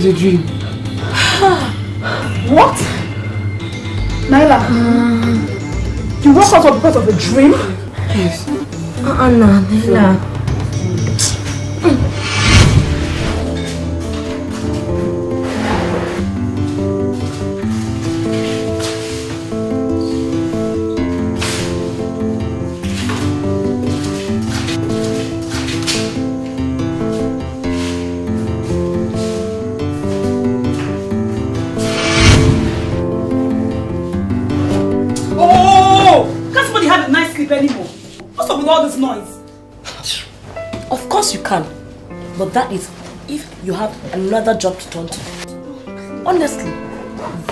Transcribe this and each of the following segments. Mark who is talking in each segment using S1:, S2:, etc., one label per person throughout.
S1: was a dream.
S2: What? Naila? You woke up because of a dream?
S1: Yes.
S3: No, Naila.
S2: Anymore. What's up with all this noise?
S4: Of course you can, but that is if you have another job to turn to. Honestly,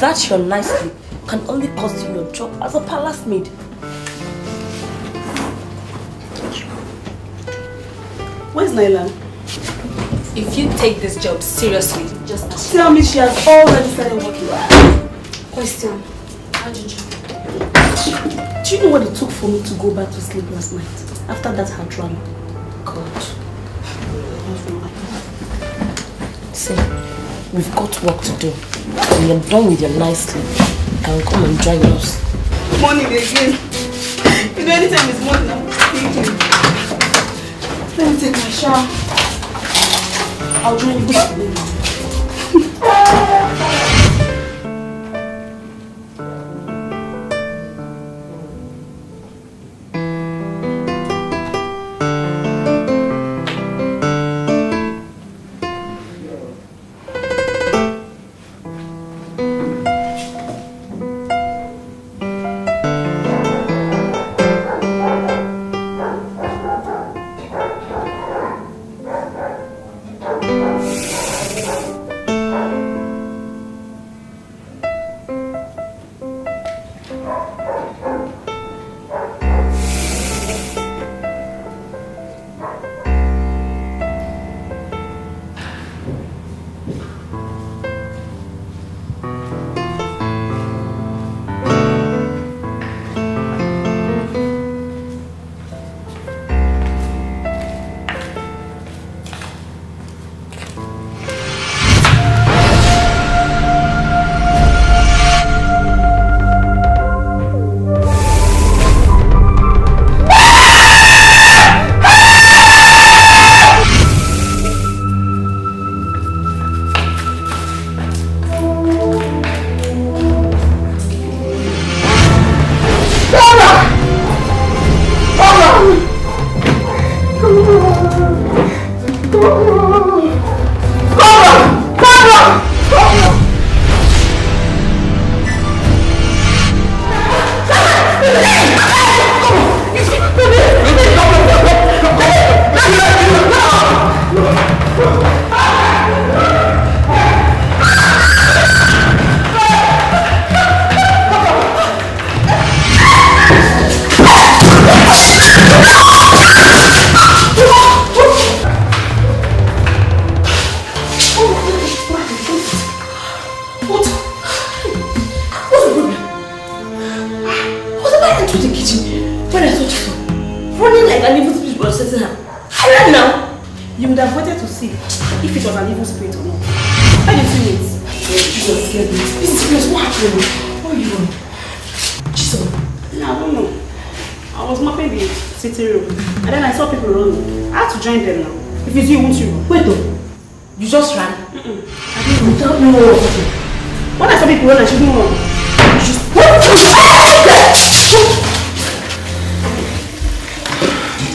S4: that your nice sleep can only cost you your job as a palace maid.
S2: Where's Naila?
S3: If you take this job seriously, just
S2: tell me she has already started working.
S3: Question. How did you?
S2: Do you know what it took for me to go back to sleep last night? After that her drama? God.
S4: See, we've got work to do. When you're done with your nice sleep, you can come and join us.
S2: Morning again. You know, anytime it's morning, I'm thinking. Let me take my shower. I'll join you this evening.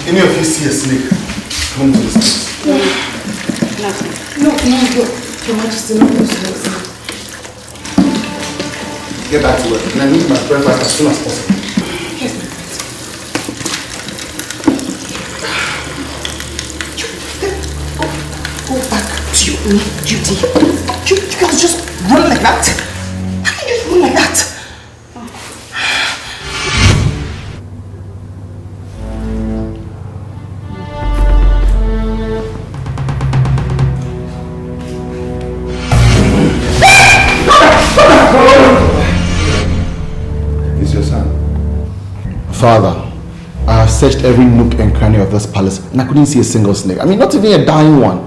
S5: Any of you see a snake? Come to this place.
S1: No, Your Majesty, no.
S5: Get back to work, and I need my breakfast as soon as possible.
S1: Yes, my friend. Go back to your own duty. You guys just run like that? How can you just run like that?
S5: Father, I have searched every nook and cranny of this palace and I couldn't see a single snake. I mean, not even a dying one.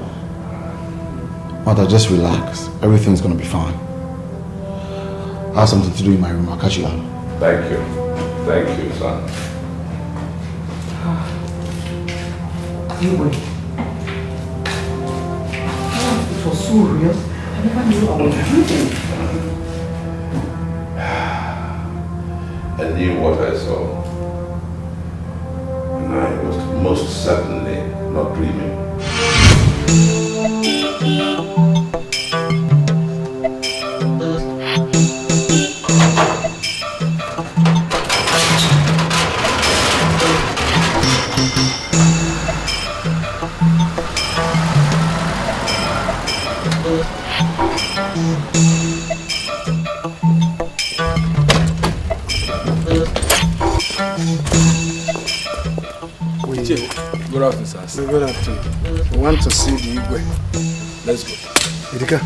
S5: Mother, just relax. Everything's gonna be fine. I have something to do in my room. I'll catch you out.
S6: Thank you. Thank you, son.
S1: Anyway, it was so real. I never knew I was dreaming.
S6: I knew what I saw. And I was most certainly not dreaming.
S7: Good afternoon, sir.
S8: Good afternoon. We want to see the Igwe.
S7: Let's go.
S8: Dikeh.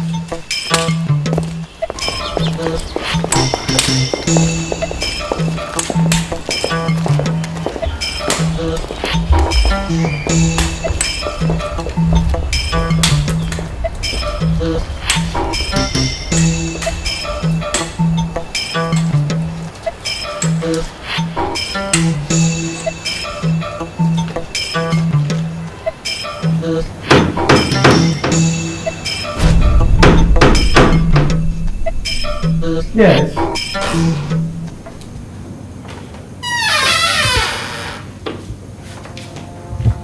S1: Yes.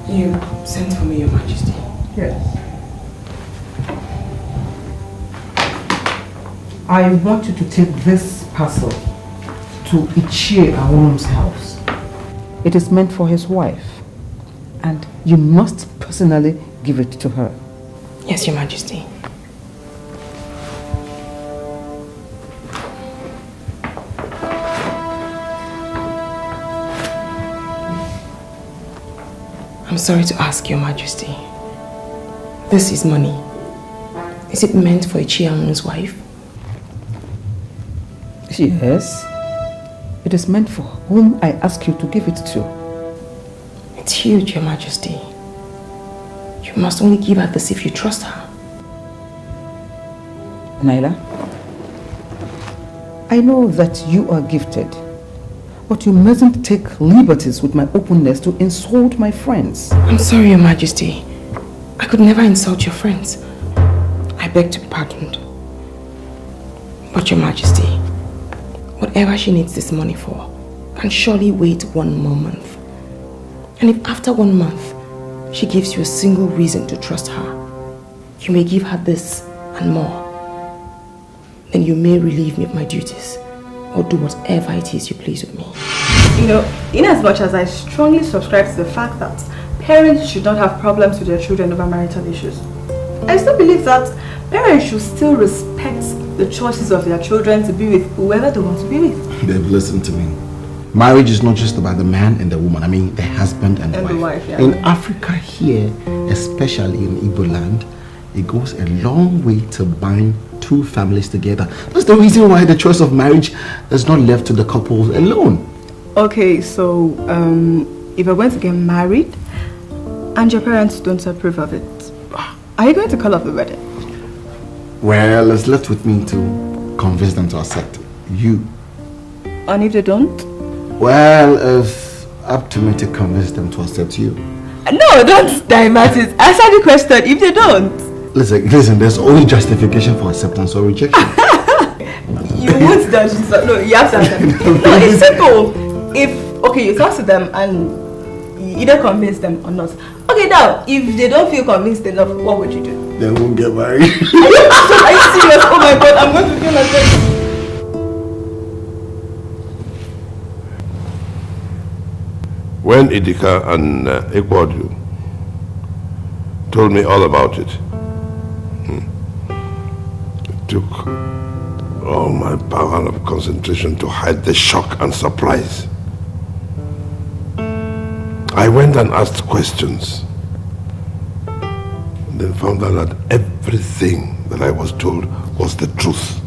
S9: You sent for me, Your Majesty.
S1: Yes. I want you to take this parcel to Ichie Awolum's house. It is meant for his wife, and you must personally give it to her.
S9: Yes, Your Majesty. I'm sorry to ask, Your Majesty. This is money. Is it meant for Ichiamun's wife?
S1: Yes. It is meant for whom I ask you to give it to.
S9: It's huge, Your Majesty. You must only give her this if you trust her.
S1: Naila, I know that you are gifted, but you mustn't take liberties with my openness to insult my friends.
S9: I'm sorry, Your Majesty. I could never insult your friends. I beg to be pardoned. But Your Majesty, whatever she needs this money for can surely wait 1 more month. And if after 1 month she gives you a single reason to trust her, you may give her this and more. Then you may relieve me of my duties or do whatever it is you please with me.
S2: You know, in as much as I strongly subscribe to the fact that parents should not have problems with their children over marital issues, I still believe that parents should still respect the choices of their children to be with whoever they want to be with.
S5: Babe, listen to me. Marriage is not just about the man and the woman. I mean, the husband and the wife.
S2: Yeah.
S5: In Africa here, especially in Igbo land, it goes a long way to bind 2 families together. That's the reason why the choice of marriage is not left to the couple alone.
S2: Okay, so if we're going to get married and your parents don't approve of it, are you going to call off the wedding?
S5: Well, it's left with me to convince them to accept you.
S2: And if they don't?
S5: Well, it's up to me to convince them to accept you.
S2: No, don't divert it. Answer the question if they don't.
S5: Listen, there's always justification for acceptance or rejection.
S2: You won't dodge this. No, you have to answer. No, it's simple. If, okay, you talk to them and you either convince them or not. Okay, now, if they don't feel convinced enough, what would you do?
S5: They won't get married.
S2: Are you serious? Oh my God, I'm going to feel like this.
S6: When Idika and Ekwodu told me all about it, it took all my power of concentration to hide the shock and surprise. I went and asked questions, and then found out that everything that I was told was the truth.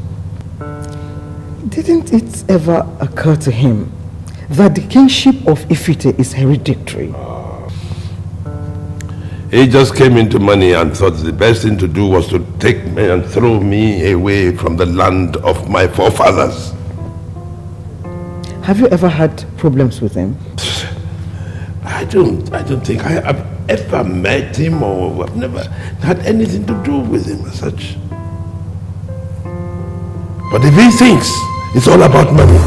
S1: Didn't it ever occur to him that the kingship of Ifite is hereditary?
S6: He just came into money and thought the best thing to do was to take me and throw me away from the land of my forefathers.
S1: Have you ever had problems with him?
S6: I don't think I have ever met him, or I've never had anything to do with him as such. But if he thinks it's all about money,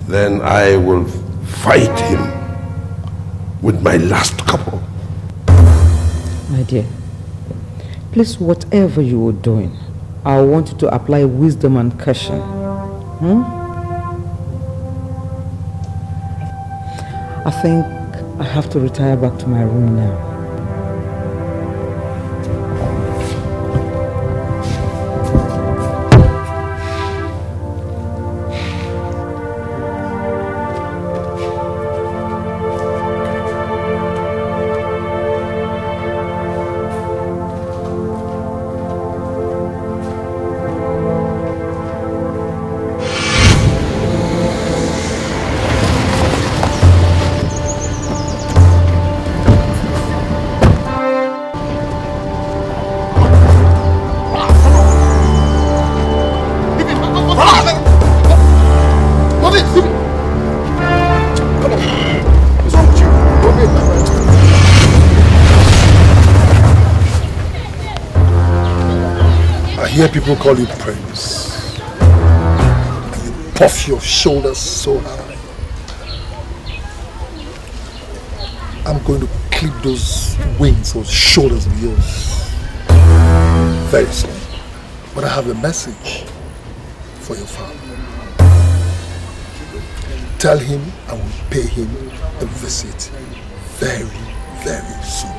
S6: then I will fight him with my last couple.
S1: My dear, please, whatever you are doing, I want you to apply wisdom and caution. I think I have to retire back to my room now.
S8: I hear people call you Prince. And you puff your shoulders so high. I'm going to clip those wings, those shoulders of yours very soon. But I have a message for your father. Tell him I will pay him a visit very, very soon.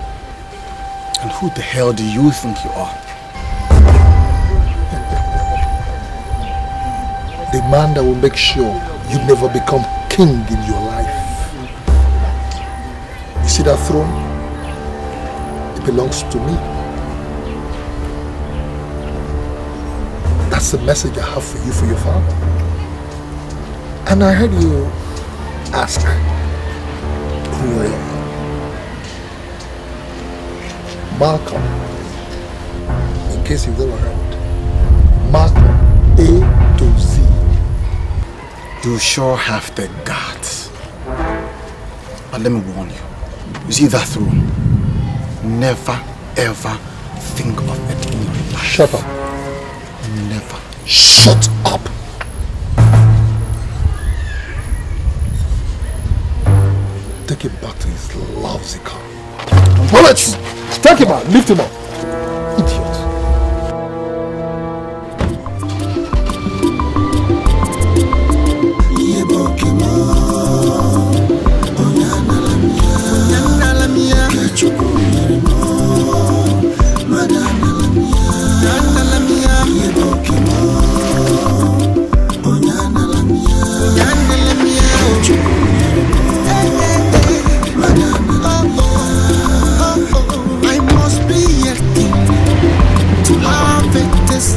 S10: And who the hell do you think you are?
S8: The man that will make sure you never become king in your life. You see that throne? It belongs to me. That's the message I have for you, for your father. And I heard you ask who I am. Malcolm, in case you've never heard. Malcolm, A to Z.
S10: You sure have the guts. But let me warn you. You see that throne? Never ever think of it in your life.
S8: Shut up.
S10: Never.
S8: Shut up. Take him back to his lousy car. Bullets! Take him out. Lift him up. Idiot.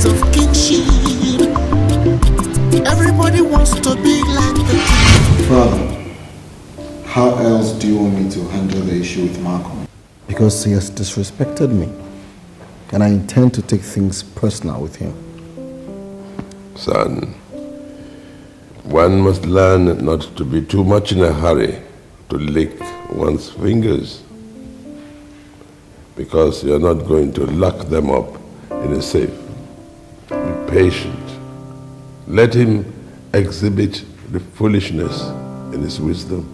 S11: Of kinship. Everybody wants to be like the king.
S5: Father, how else do you want me to handle the issue with Malcolm? Because he has disrespected me, and I intend to take things personal with him.
S6: Son, one must learn not to be too much in a hurry to lick one's fingers, because you're not going to lock them up in a safe. Be patient. Let him exhibit the foolishness in his wisdom.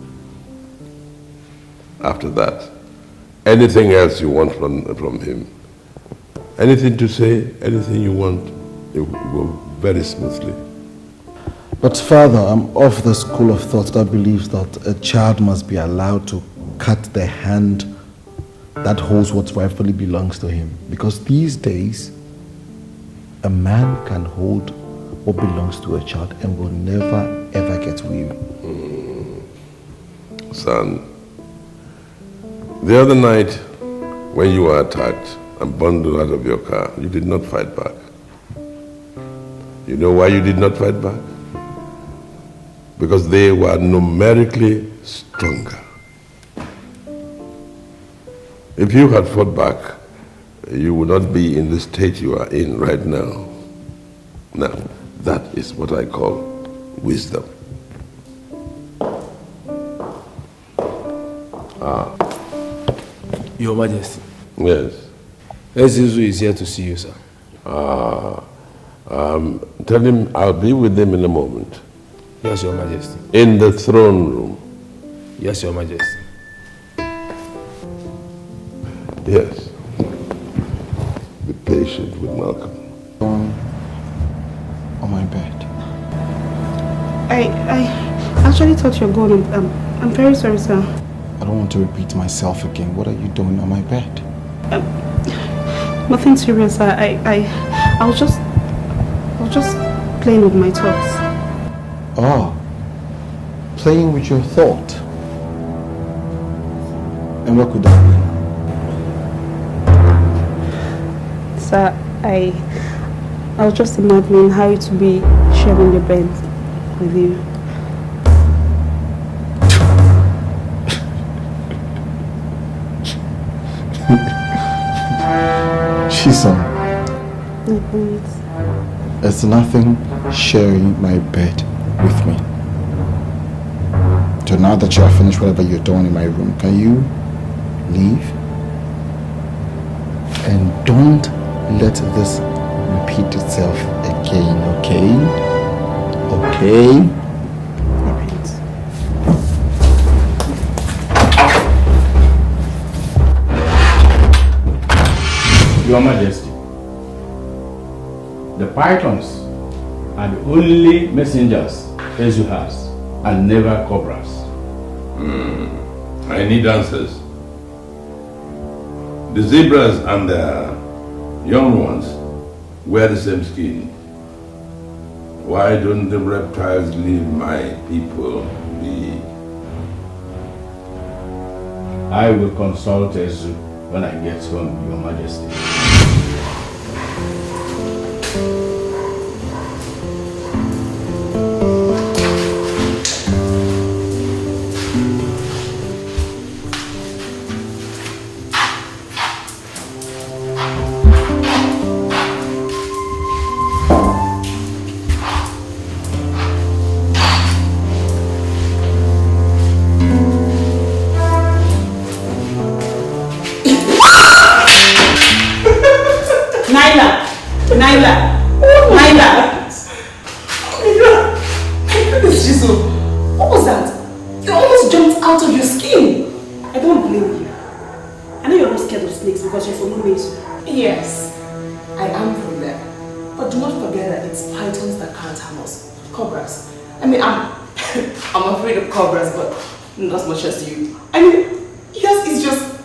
S6: After that, anything else you want from him, anything to say, anything you want, it will go very smoothly.
S5: But Father, I'm of the school of thought that believes that a child must be allowed to cut the hand that holds what rightfully belongs to him. Because these days, a man can hold what belongs to a child and will never ever get weary.
S6: Son, the other night when you were attacked and bundled out of your car, you did not fight back. You know why you did not fight back? Because they were numerically stronger. If you had fought back, you would not be in the state you are in right now. Now, that is what I call wisdom.
S7: Your Majesty.
S6: Yes.
S7: Ezizu is here to see you, sir.
S6: Tell him I'll be with him in a moment.
S7: Yes, Your Majesty.
S6: In the throne room.
S7: Yes, Your Majesty.
S6: Yes. Be patient with Malcolm.
S10: On my bed.
S2: I actually thought you were going. I'm very sorry, sir.
S10: I don't want to repeat myself again. What are you doing on my bed?
S2: Nothing serious, sir. I was just playing with my thoughts.
S10: Oh, playing with your thought. And what could that be?
S2: Sir, I was just imagining how it would be sharing the bed with you.
S10: Shison, it's nothing sharing my bed with me. So now that you have finished whatever you're doing in my room, can you leave? And don't let this repeat itself again, okay? Okay?
S12: Your Majesty, the pythons are the only messengers Ezu has, and never cobras.
S6: I need answers. The zebras and the young ones wear the same skin. Why don't the reptiles leave my people be?
S12: I will consult Ezu when I get home, Your Majesty.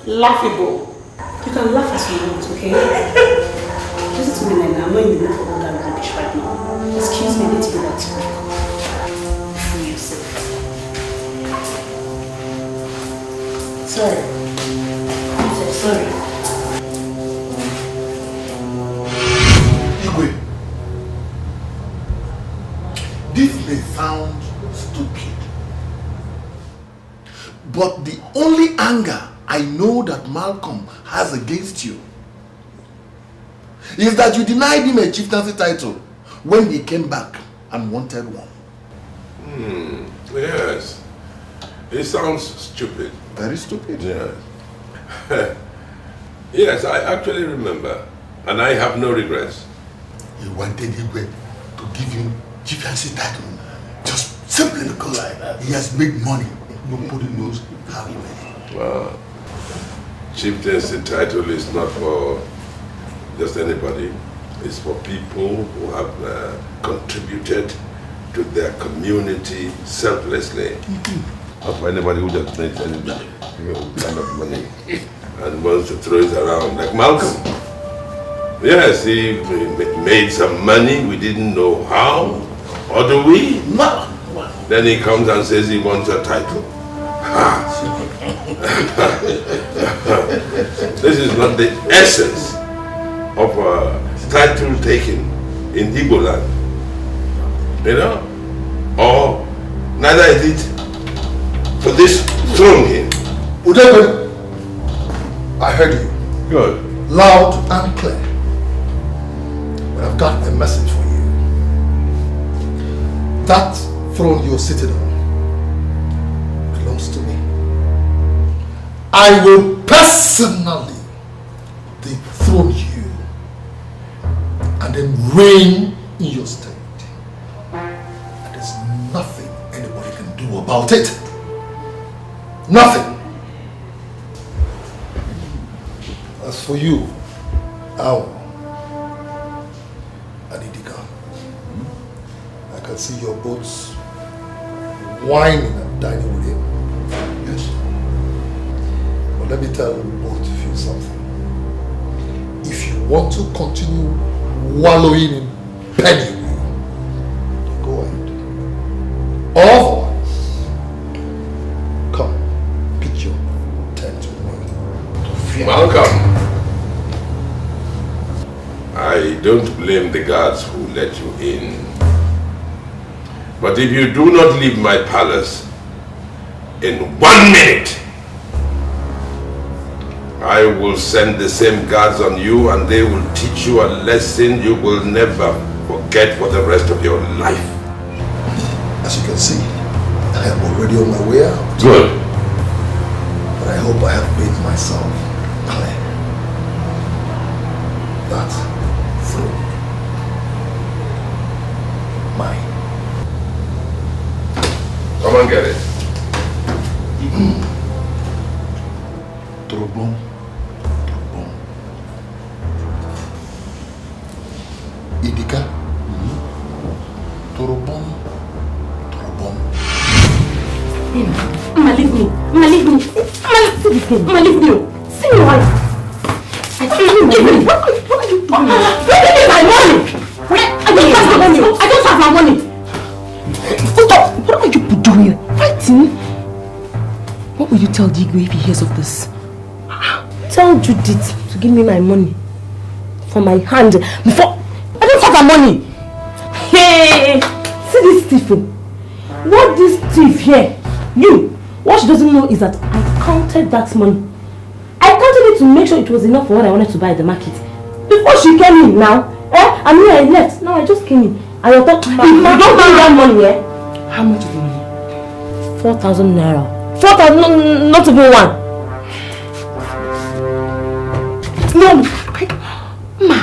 S4: Laughable. You can laugh as you want, okay? Listen to me, Naina. I'm not in the mood for all that rubbish right now. Excuse me, I need to go back to work. Free yourself. Sorry. I'm so sorry.
S8: Igwe, this may sound stupid, but the only anger I know that Malcolm has against you is that you denied him a chieftaincy title when he came back and wanted one.
S6: Yes. It sounds stupid.
S8: Very stupid.
S6: Yes. Yes, I actually remember. And I have no regrets.
S8: He wanted Igwe to give him chieftaincy title just simply because he has made money. Nobody knows how he made it.
S6: Well, chieftaincy title is not for just anybody. It's for people who have contributed to their community selflessly. Not for anybody who just makes any kind of money and wants to throw it around. Like Malcolm. Yes, he made some money. We didn't know how. Or do we?
S8: No.
S6: Then he comes and says he wants a title. This is not the essence of title taking in Igbo land. You know? Or neither is it for this throne here.
S8: I heard you.
S6: Good.
S8: Loud and clear. But I've got a message for you. That throne you're sitting on belongs to me. I will personally dethrone you and then reign in your state. And there's nothing anybody can do about it. Nothing. As for you, Owl and Idika, I can see your boats whining and dining with him. Yes. But let me tell both of you something. If you want to continue wallowing in penny, go ahead. Otherwise, come, pick your tent with me.
S6: Welcome. I don't blame the guards who let you in. But if you do not leave my palace in 1 minute, I will send the same guards on you and they will teach you a lesson you will never forget for the rest of your life.
S8: As you can see, I am already on my way out.
S6: Good.
S8: But I hope I have made myself clear. That throne, mine.
S6: Come and get it.
S8: Trobon. Idika. Trobon.
S4: Mama, leave me. Mama, leave me. Mama, leave me. See me why. I don't give me. What are you doing? Where did my money? I don't have my money.
S9: What are you doing? Fighting? What will you tell Dikeh if he hears of this?
S4: Tell Judith to give me my money for my hand before I don't have my money. Hey, see this thief. What this thief here? What she doesn't know is that I counted that money. I counted it to make sure it was enough for what I wanted to buy at the market. Before she came in now, and when I left, now I just came in. And I thought, if you don't bring that money,
S9: How much is the money?
S4: 4,000 naira. 4,000, not even one.
S9: No, Ma.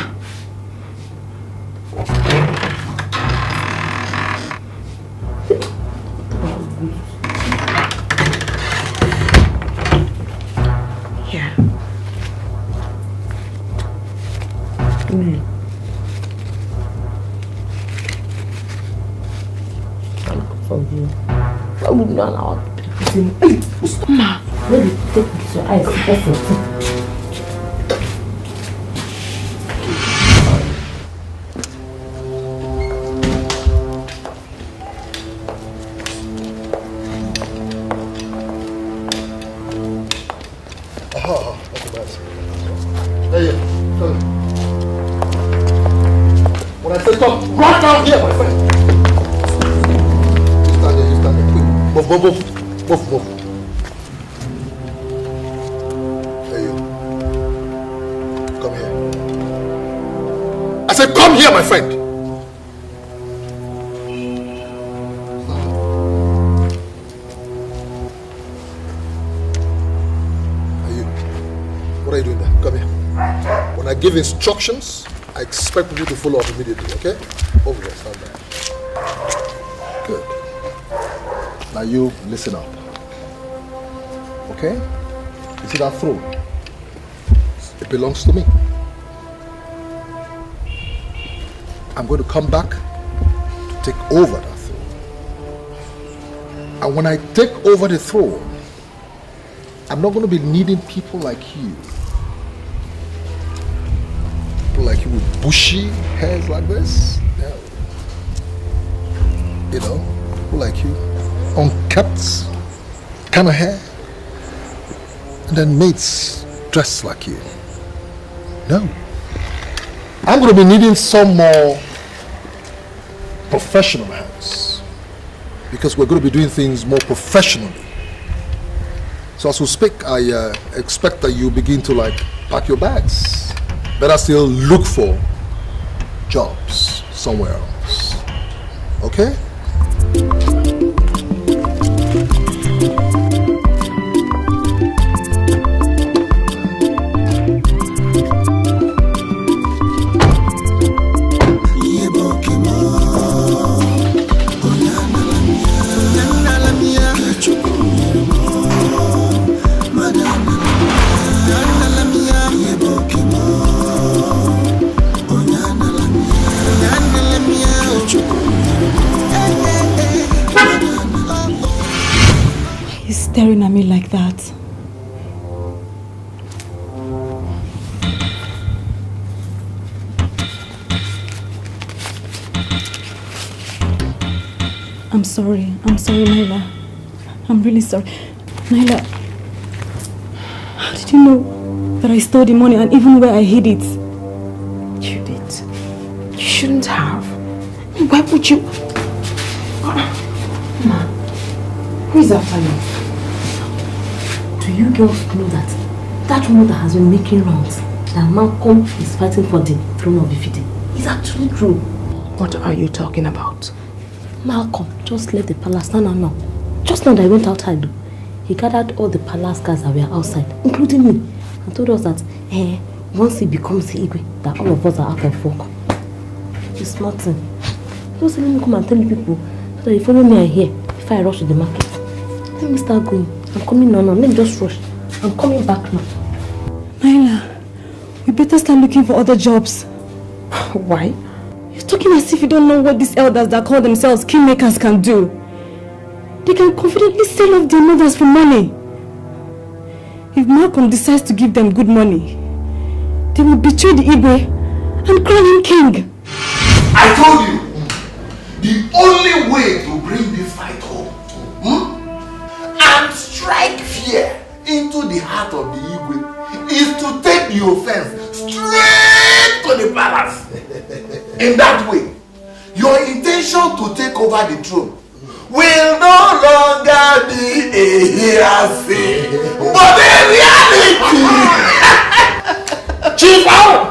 S4: Yeah. I would not allow people to Ma, let me take this your eyes.
S8: When I say come, right down here, my friend. You stand there, quick. Move. Hey, you. Come here. I said come here, my friend. What are you doing there? Come here. When I give instructions, I expect people to follow up immediately, okay? Over here, stand there. Good. Now you listen up. Okay? You see that throne? It belongs to me. I'm going to come back to take over that throne. And when I take over the throne, I'm not going to be needing people like you. People like you with bushy hairs like this. No. You know, people like you, unkept kind of hair. And then mates dressed like you. No. I'm going to be needing some more professional hands. Because we're going to be doing things more professionally. So as we speak, I expect that you begin to like pack your bags. Better still look for jobs somewhere else. Okay?
S9: He's staring at me like that. I'm sorry, Naila. I'm really sorry. Naila, how did you know that I stole the money and even where I hid it?
S1: You did.
S9: You shouldn't have. Why would you?
S1: Ma, who is after you?
S4: Do you girls know that rumor has been making rounds that Malcolm is fighting for the throne of Ifite is actually true?
S9: What are you talking about?
S4: Malcolm just left the palace now. Just now that I went outside, he gathered all the palace guards that were outside, including me, and told us that once he becomes the Igwe, that all of us are out of work. It's nothing. Just let me come and tell you people so that you follow me here if I rush to the market. Let me start going. I'm coming now. Let me just rush. I'm coming back now.
S9: Naila, we better start looking for other jobs. Why? You're talking as if you don't know what these elders that call themselves kingmakers can do. They can confidently sell off their mothers for money. If Malcolm decides to give them good money, they will betray the Igwe and crown him king.
S10: I told you, the only way to bring this fight home and strike fear into the heart of the Igwe is to take the offense straight to the palace. In that way, your intention to take over the throne will no longer be a hearsay, but a reality. Chief Owl!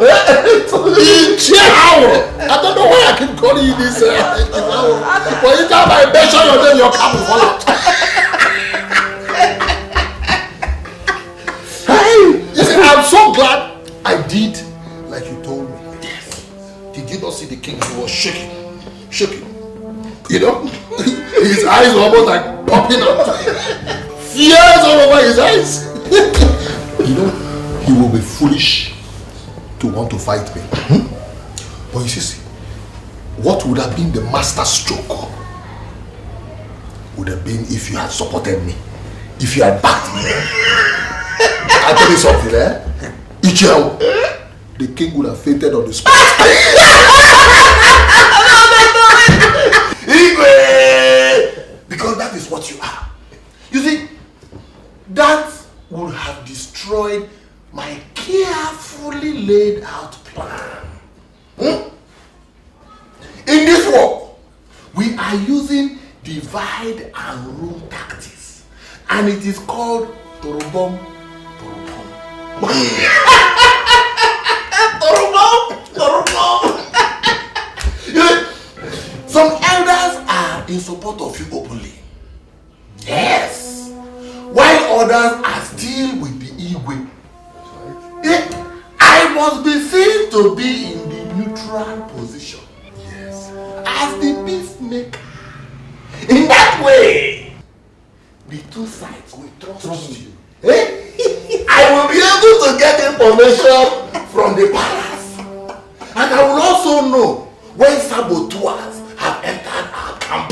S10: Chief Owl! I don't know why I keep calling you this Chief Owl. But each time I mention your name, your cap will fall out. Hey! You see, I'm so glad I did like you told me. Yes. Did you not see the king? He was shaking. You know? His eyes were almost like popping out. Fears all over his eyes. You know, he will be foolish to want to fight me. But you see, what would have been the master stroke would have been if you had supported me, if you had backed me. I'll tell you something, Ichel, the king would have fainted on the spot. Because that is what you are. You see, that would have destroyed my carefully laid out plan. In this war, we are using divide and rule tactics, and it is called Torobom. Some elders are in support of you openly. Yes. While others are still with the Igwe. I must be seen to be in the neutral position. Yes. As the peacemaker. In that way, the two sides will trust you. I will be able to get information from the palace. And I will also know when saboteurs have entered our camp.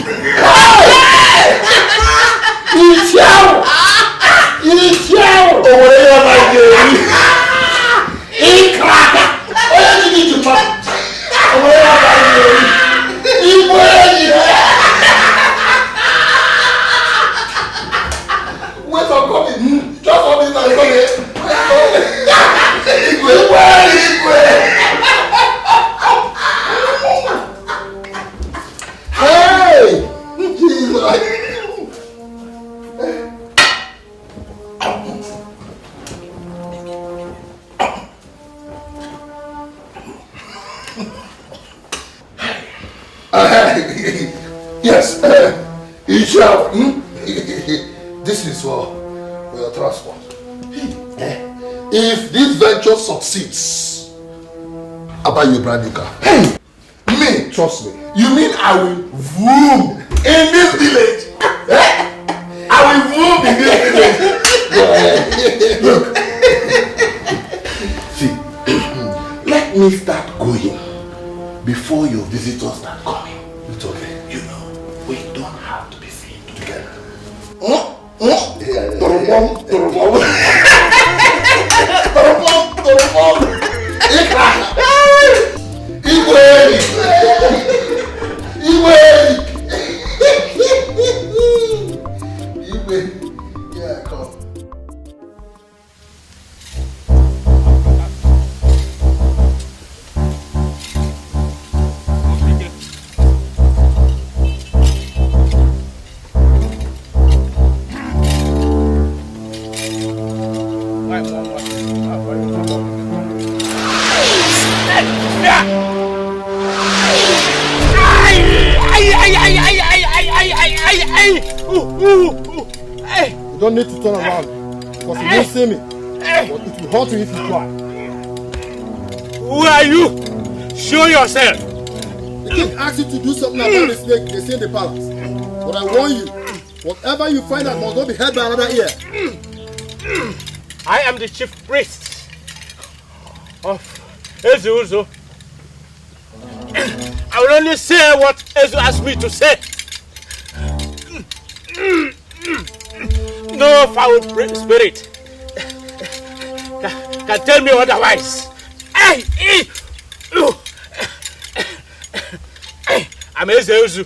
S10: Wait, I'm coming. Just on this, I'm coming. Hey! Jesus!
S8: Yes, Isha. This is for your transport. If this venture succeeds, I'll buy you a brand new car. Hey! Me, trust me. You mean I will vroom in this village? I will vroom in this village. Look. See, let me start going before your visitors start coming. It's okay. You know, we don't have to be seen together. Yeah, come.
S10: You don't need to turn around because you won't see me. But it will hurt you if you try.
S13: Who are you? Show yourself.
S10: The king asked you to do something about the snake they see in the palace. But I warn you, whatever you find out must not be heard by another ear.
S13: I am the chief priest of Ezu. I will only say what Ezu asked me to say. No foul spirit can tell me otherwise. I'm Ezu.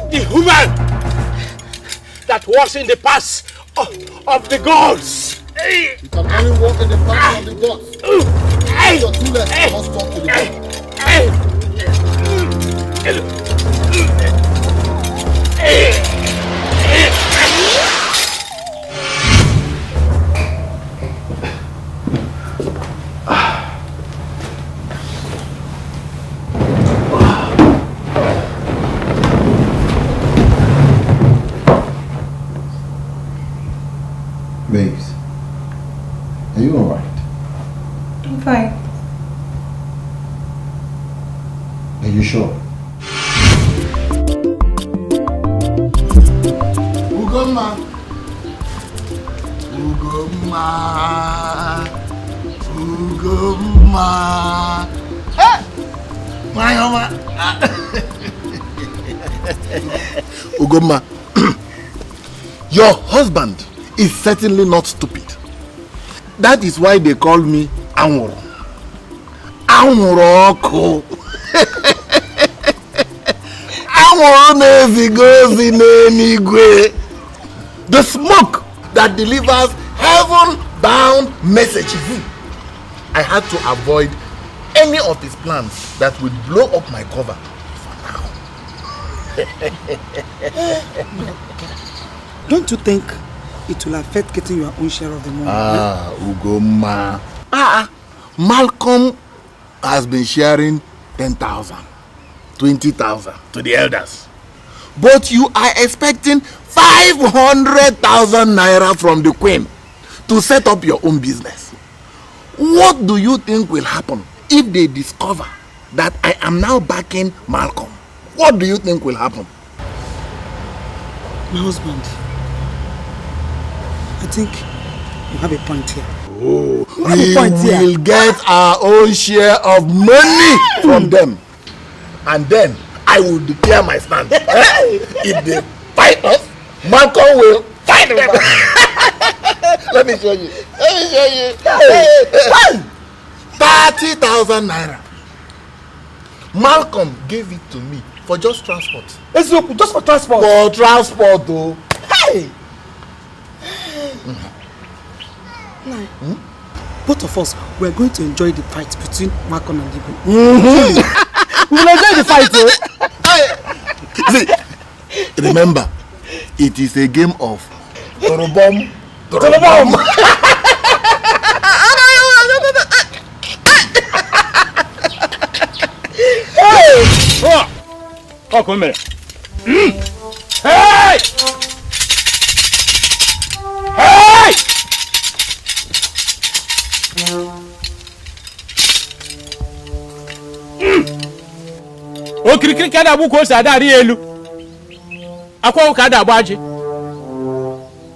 S13: The woman that walks in the paths of the gods.
S10: You can only walk in the path of the gods. Your two legs must talk to the gods.
S5: Babes, are you alright?
S2: I'm fine.
S5: Are you sure?
S8: Ugoma. Ugoma. Ugoma. Hey! My mama. Ugoma. Your husband is certainly not stupid. That is why they call me Anwuro. Anwuroko. The smoke that delivers heaven-bound messages. I had to avoid any of his plans that would blow up my cover for now.
S14: Don't you think it will affect getting your own share of the money?
S8: Ugoma. Malcolm has been sharing 10,000, 20,000 to the elders. But you are expecting 500,000 naira from the queen to set up your own business. What do you think will happen if they discover that I am now backing Malcolm? What do you think will happen?
S14: My husband, I think you have a point here.
S8: Oh, we will get our own share of money from them. And then I will declare my stand. If they fight us, Malcolm will fight them. Let me show you. 30,000 naira. Malcolm gave it to me for just transport.
S14: Just for transport?
S8: For transport, though.
S14: Hey! Both of us, we are going to enjoy the fight between Malcolm and Dikeh. We will enjoy the fight,
S8: See, remember, it is a game of Torobom.
S13: Oh, come here. Hey! Hey! O kirikiri kada bu ko sada ri elu. Akwa ka da gbaji.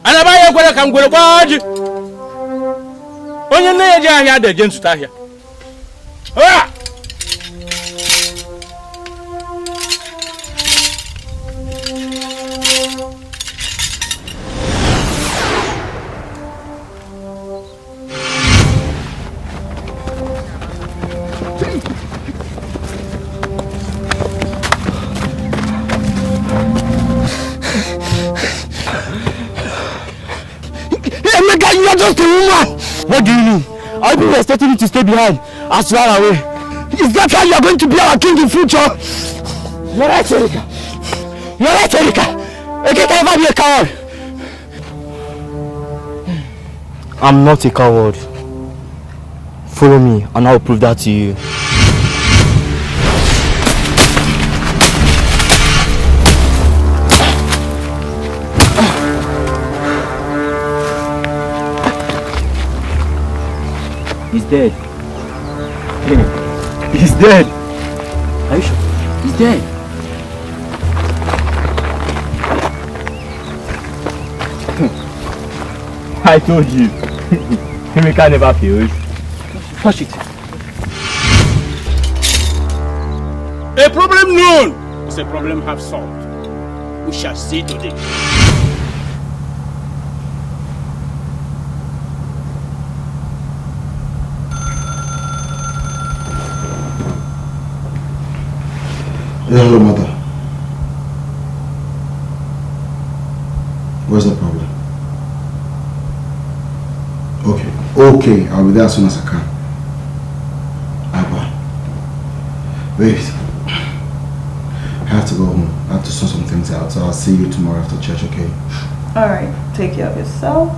S13: Ana ba ye gwere ka ngwere gbaji. Onye nne ya ji ahịa da je nsuta ahịa. Ah!
S15: You are just a woman! What do you mean? I've been expecting you to stay behind as you are away. Is that how you are going to be our king in future? You're right, Erika. You're right, Erika. Erika can never be a coward. I'm not a coward. Follow me and I'll prove that to you. He's dead. He's dead. Are you sure? He's dead. I told you. Himika never fails. Touch it.
S13: A problem known is a problem half solved. We shall see today.
S5: Hello, mother. What's the problem? Okay, I'll be there as soon as I can. Abba. Wait. I have to go home. I have to sort some things out, so I'll see you tomorrow after church, okay?
S2: Alright, take care of yourself.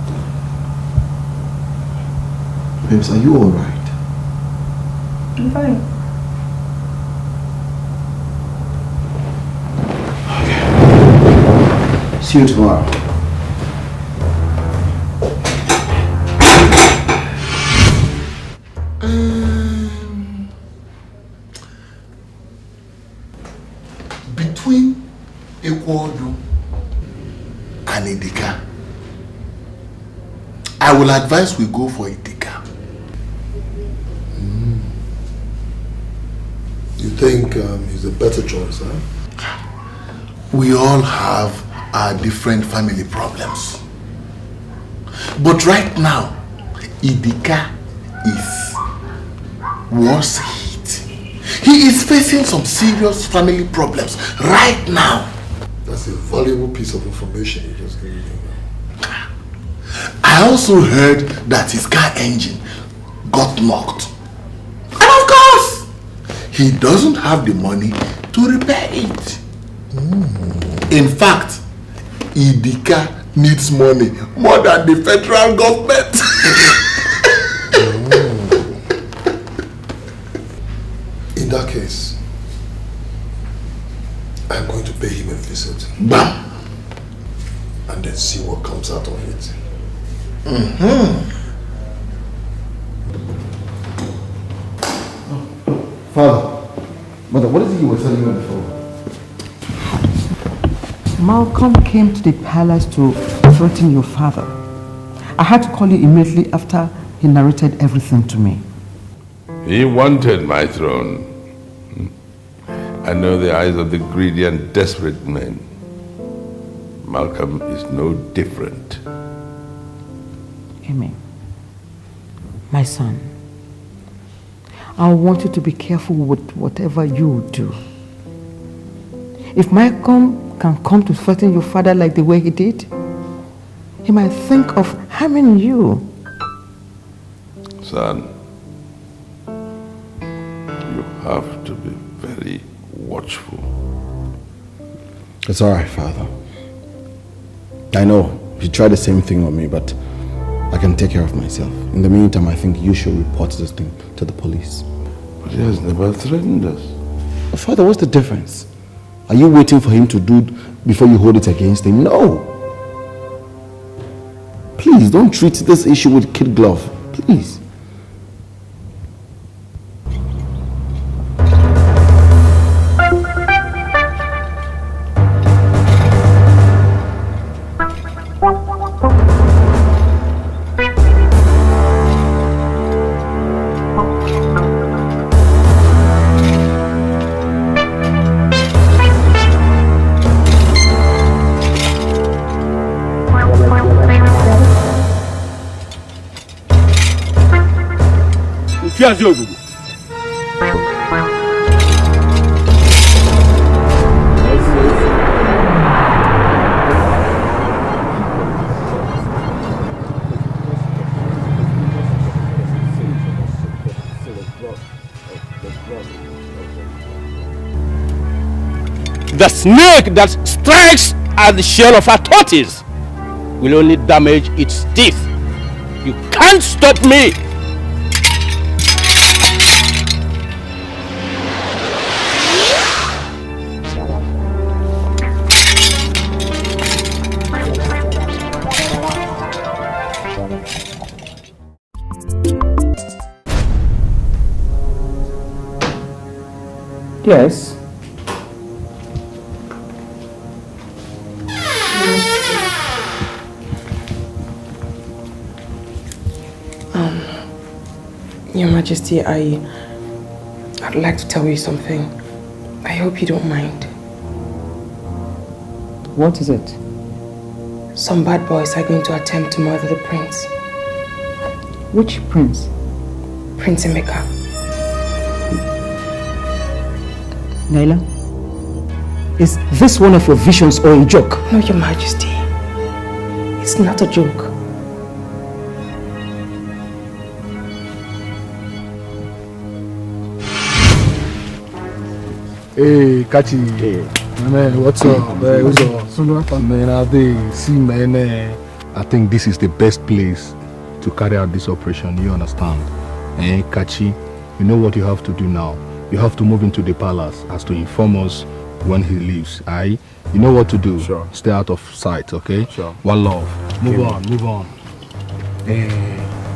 S5: Babes, are you alright?
S2: I'm fine.
S5: See you tomorrow.
S8: Between Ekwodu and Dikeh, I will advise we go for Dikeh.
S16: You think he's a better choice, huh?
S8: We all have our different family problems. But right now, Dikeh is worse hit. He is facing some serious family problems right now.
S16: That's a valuable piece of information you just gave me.
S8: I also heard that his car engine got knocked. And of course, he doesn't have the money to repair it. In fact, Dikeh needs money more than the federal government.
S16: In that case, I'm going to pay him a visit.
S8: Bam!
S16: And then see what comes out of it.
S5: Father, Mother, what is it you were telling me before?
S1: Malcolm came to the palace to threaten your father. I had to call you immediately after he narrated everything to me.
S6: He wanted my throne. I know the eyes of the greedy and desperate men. Malcolm is no different.
S1: Amen. My son, I want you to be careful with whatever you do. If Malcolm can come to threaten your father like the way he did, he might think of harming you.
S6: Son, you have to be very watchful.
S10: It's all right, Father. I know he tried the same thing on me, but I can take care of myself. In the meantime, I think you should report this thing to the police.
S6: But he has never threatened us.
S10: Father, what's the difference?
S5: Are you waiting for him to do before you hold it against him? No. Please, don't treat this issue with kid glove. Please.
S13: The snake that strikes at the shell of a tortoise will only damage its teeth. You can't stop me!
S1: Yes.
S9: Your Majesty, I'd like to tell you something. I hope you don't mind.
S1: What is it?
S9: Some bad boys are going to attempt to murder the prince.
S1: Which prince?
S9: Prince Emeka.
S1: Naila, is this one of your visions or a joke?
S9: No, Your Majesty. It's not a joke.
S8: Hey, Kachi. Hey. Man, what's up? Hey, what's up? Man, I think this is the best place to carry out this operation, you understand? Hey, Kachi, you know what you have to do now? You have to move into the palace as to inform us when he leaves. Aye? You know what to do. Sure. Stay out of sight, okay? Sure. One love. Move on.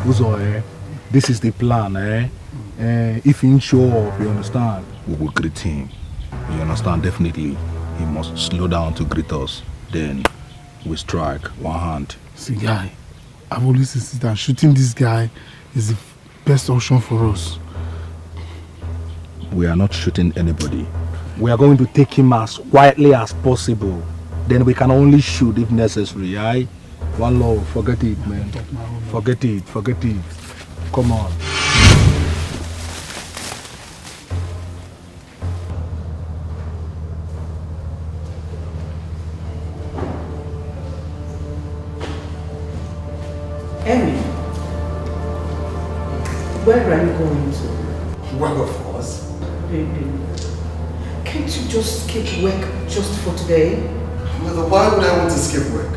S8: Uzo, this is the plan, if he ain't show up, you understand? We will greet him. You understand? Definitely. He must slow down to greet us. Then we strike one hand.
S17: See, guy, I've always insisted that shooting this guy is the best option for us.
S8: We are not shooting anybody. We are going to take him as quietly as possible. Then we can only shoot if necessary, aye? One love, forget it, man. Forget it. Come on.
S1: Emmy, where are you going to?
S10: Well, of course.
S1: Baby, can't you just skip work just for today?
S10: Mother, why would I want to skip work?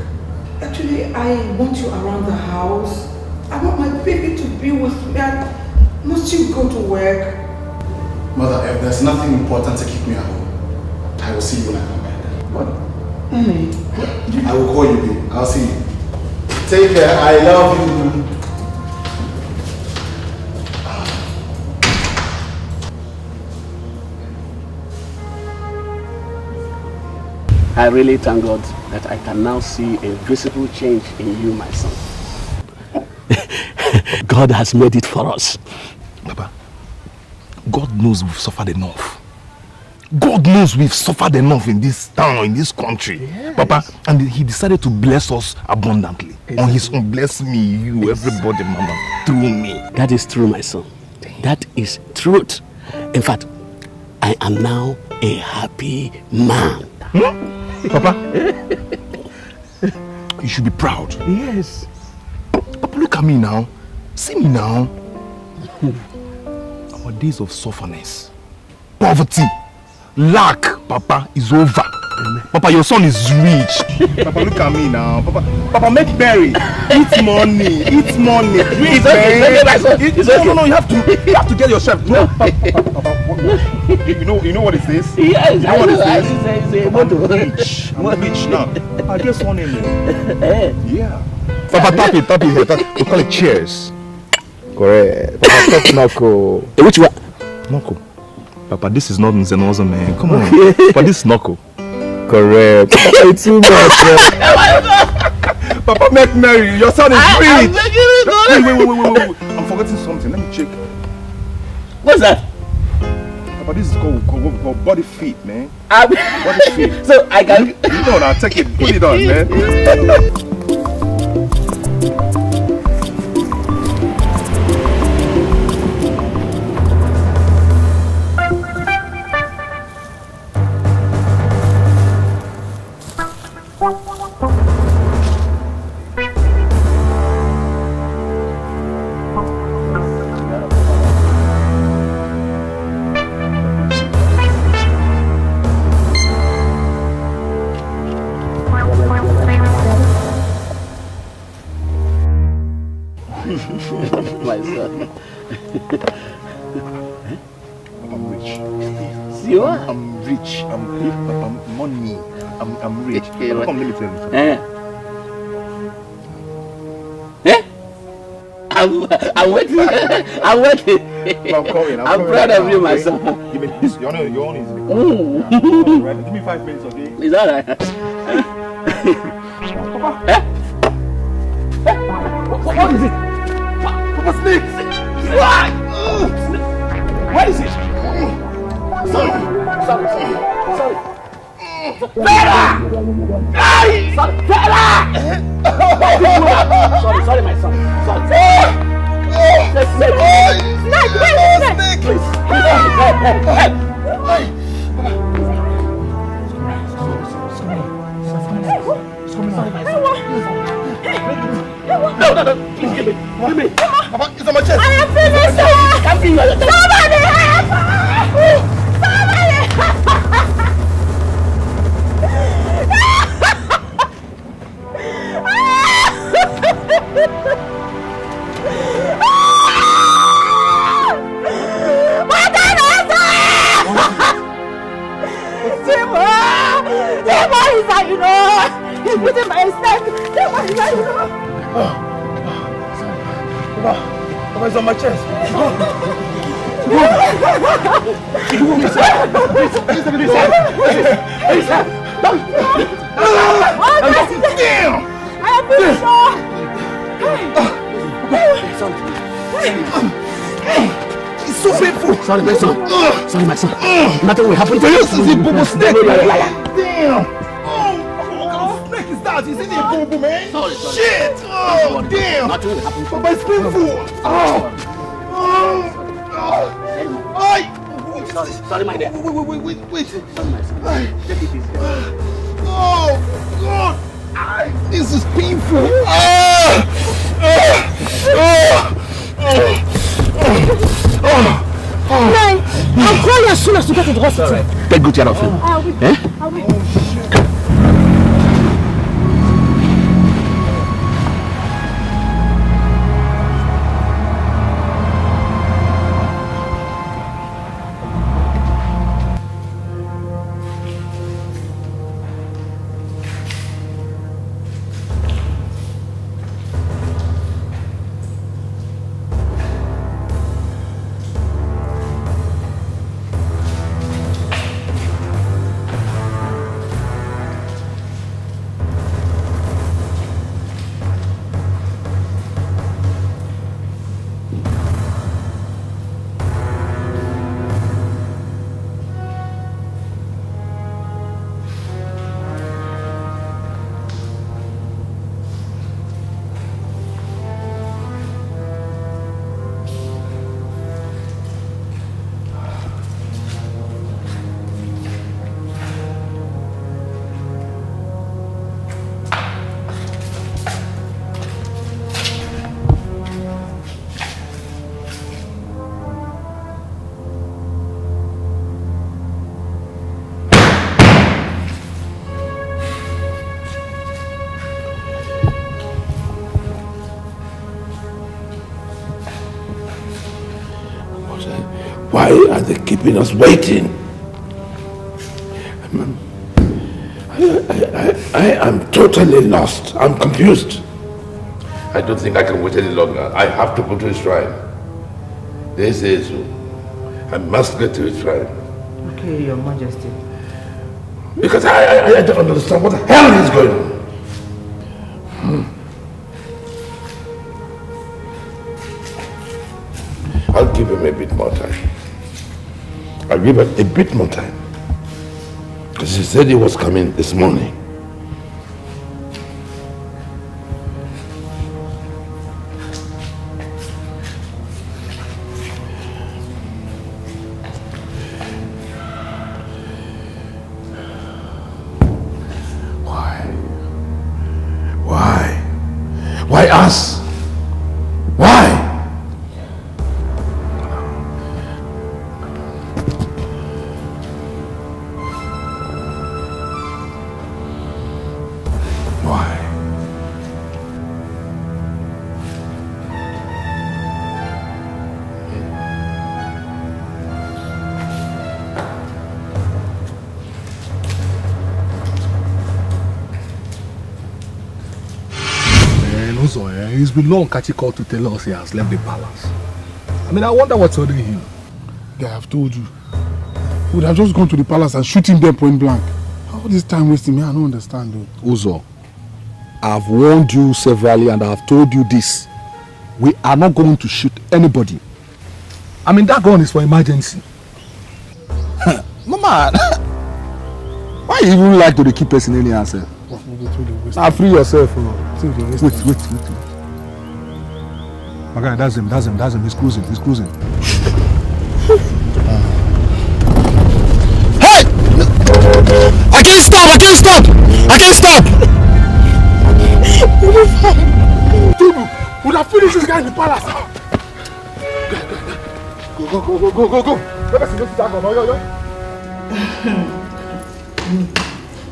S1: Actually, I want you around the house. I want my baby to be with me. Must you go to work?
S10: Mother, if there's nothing important to keep me at home, I will see you when I come back.
S1: What? Emmy,
S10: I will call you, baby. I'll see you. Take care. I love you.
S18: I really thank God that I can now see a visible change in you, my son. God has made it for us.
S8: Papa, God knows we've suffered enough. God knows we've suffered enough in this town, in this country. Yes. Papa, and he decided to bless us abundantly. Exactly. On his own, bless me, you, everybody, mama, through me.
S18: That is true, my son. That is truth. In fact, I am now a happy man.
S8: Papa, you should be proud.
S18: Yes.
S8: Papa, look at me now. See me now. Our days of sufferness, poverty, lack, Papa, is over.
S10: Papa, your son is rich. Papa, look at me now. Papa, make berry. Eat money. Eat money. Drink,
S18: It's okay.
S10: No, you have to get yourself. No, Papa, you know what is this?
S18: Yes,
S10: you know what is this?
S18: I'm
S10: rich now. I guess one in there. Yeah. Papa, tap it here. We call it cheers. Correct. Papa, stop knuckle.
S18: Which one?
S10: Knuckle. Papa, this is not Nzenozo, man. Come on. Papa, this is knuckle. Correct. Papa, it's too much. Papa, make merry. Your son is rich. Wait. I'm forgetting something. Let me check.
S18: What's that?
S10: Papa, this is called body feet, man.
S18: Body
S10: feet.
S18: So I can.
S10: You know now. Take it. Put it on, man.
S18: My son.
S10: I'm rich.
S18: You are?
S10: I'm rich. I'm money. I'm rich.
S18: Okay,
S10: Come, let me tell you something.
S18: I'm waiting. I'm waiting.
S10: I'm coming.
S18: I'm proud of you, my son.
S10: Give me this. Your own is right. Give me 5 minutes, okay?
S18: Is that right?
S10: Papa. What is it? Papa, snake! What is it? Sorry. Fela!
S18: Sorry, my son. Sorry. Snake! Please. No, please give me.
S10: Papa, it's on my chest.
S18: I am finished. Can't be your chest. Somebody help! He's putting my snake.
S10: Papa, it's on my chest. Damn!
S18: I am
S10: It's so painful.
S18: Sorry, my son. Sorry, my son. Nothing will happen to you.
S10: This is a boo snake.
S18: Damn!
S10: Is it a boo man?
S18: Sorry.
S10: Shit! Oh, damn!
S18: Nothing will happen to you.
S10: Papa, it's painful.
S18: Sorry, my dear.
S10: Wait.
S18: Sorry, my son. Take it easy.
S10: Oh, God! This is painful.
S18: Nine, I'll call you as soon as you get to the hospital. Take good care of him.
S10: I will.
S6: they're keeping us waiting. I am totally lost. I'm confused. I don't think I can wait any longer. I have to go to his shrine. This is... I must get to his shrine.
S1: Okay, Your Majesty.
S6: Because I don't understand what the hell is going on. I'll give him a bit more time. I'll give him a bit more time. Because he said he was coming this morning. Why us? Why?
S8: It's been long Kachi called to tell us he has left the palace. I mean, I wonder what's holding him.
S17: Guy, I've told you. We would have just gone to the palace and shoot him there point blank. All this time wasting, me, I don't understand though.
S10: Uzo, I've warned you severally and I've told you this. We are not going to shoot anybody.
S8: I mean, that gun is for emergency.
S10: Mama, why you even like to keep person in here, sir?
S8: Now free yourself.
S10: Wait.
S8: My guy, that's him. He's cruising.
S15: Hey! I can't stop!
S17: Dude, would have finished this guy in the palace. Go.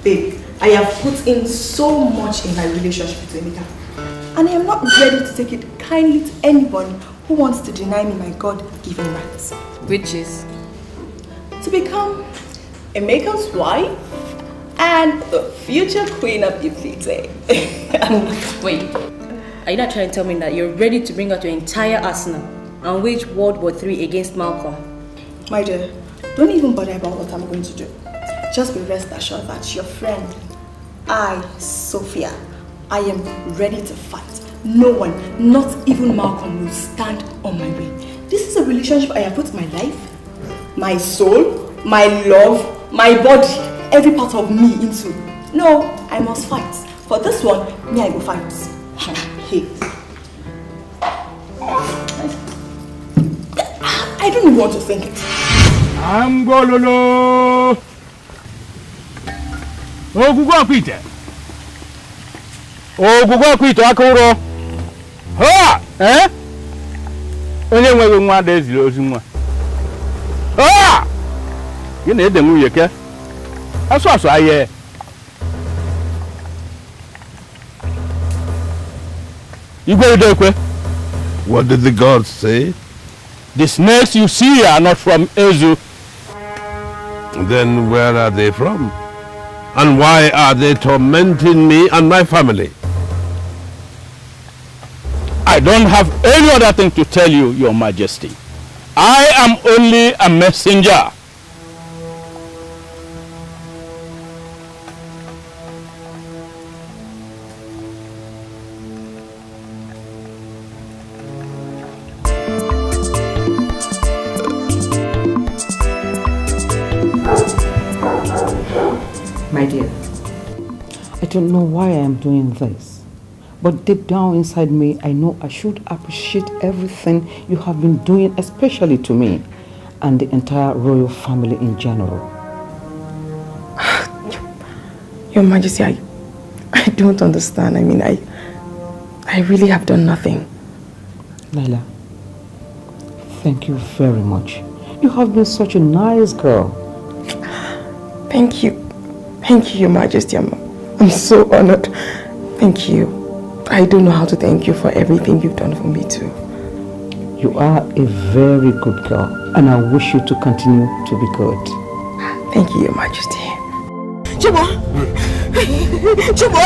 S2: Babe, I have put in so much in my relationship with Emeka. And I am not ready to take it kindly to anyone who wants to deny me my God-given rights.
S3: Which is?
S2: To become Emeka's wife and the future queen of Ifite.
S3: Wait, are you not trying to tell me that you're ready to bring out your entire arsenal and wage World War III against Malcolm?
S2: My dear, don't even bother about what I'm going to do. Just be rest assured that your friend, Sophia, I am ready to fight. No one, not even Malcolm, will stand on my way. This is a relationship I have put my life, my soul, my love, my body, every part of me into. No, I must fight. For this one, me I go fight. Hey. I don't even want to think it.
S13: I'm gololo. Ogugo Peter. Ogugo Peter akoro. Ha! Eh? Onye nwe nwa da ezili ozi nwa. Ha! You na edem yeke. Aso aye.
S6: What did the gods say?
S13: The snakes you see are not from Ezu.
S6: Then where are they from? And why are they tormenting me and my family?
S13: I don't have any other thing to tell you, Your Majesty. I am only a messenger.
S1: My dear, I don't know why I am doing this, but deep down inside me, I know I should appreciate everything you have been doing, especially to me and the entire royal family in general.
S9: Your Majesty, I don't understand. I mean, I really have done nothing.
S1: Laila, thank you very much. You have been such a nice girl.
S9: Thank you. Thank you, Your Majesty. I'm so honored. Thank you. I don't know how to thank you for everything you've done for me too.
S1: You are a very good girl, and I wish you to continue to be good.
S9: Thank you, Your Majesty.
S11: Chibo! Chibo!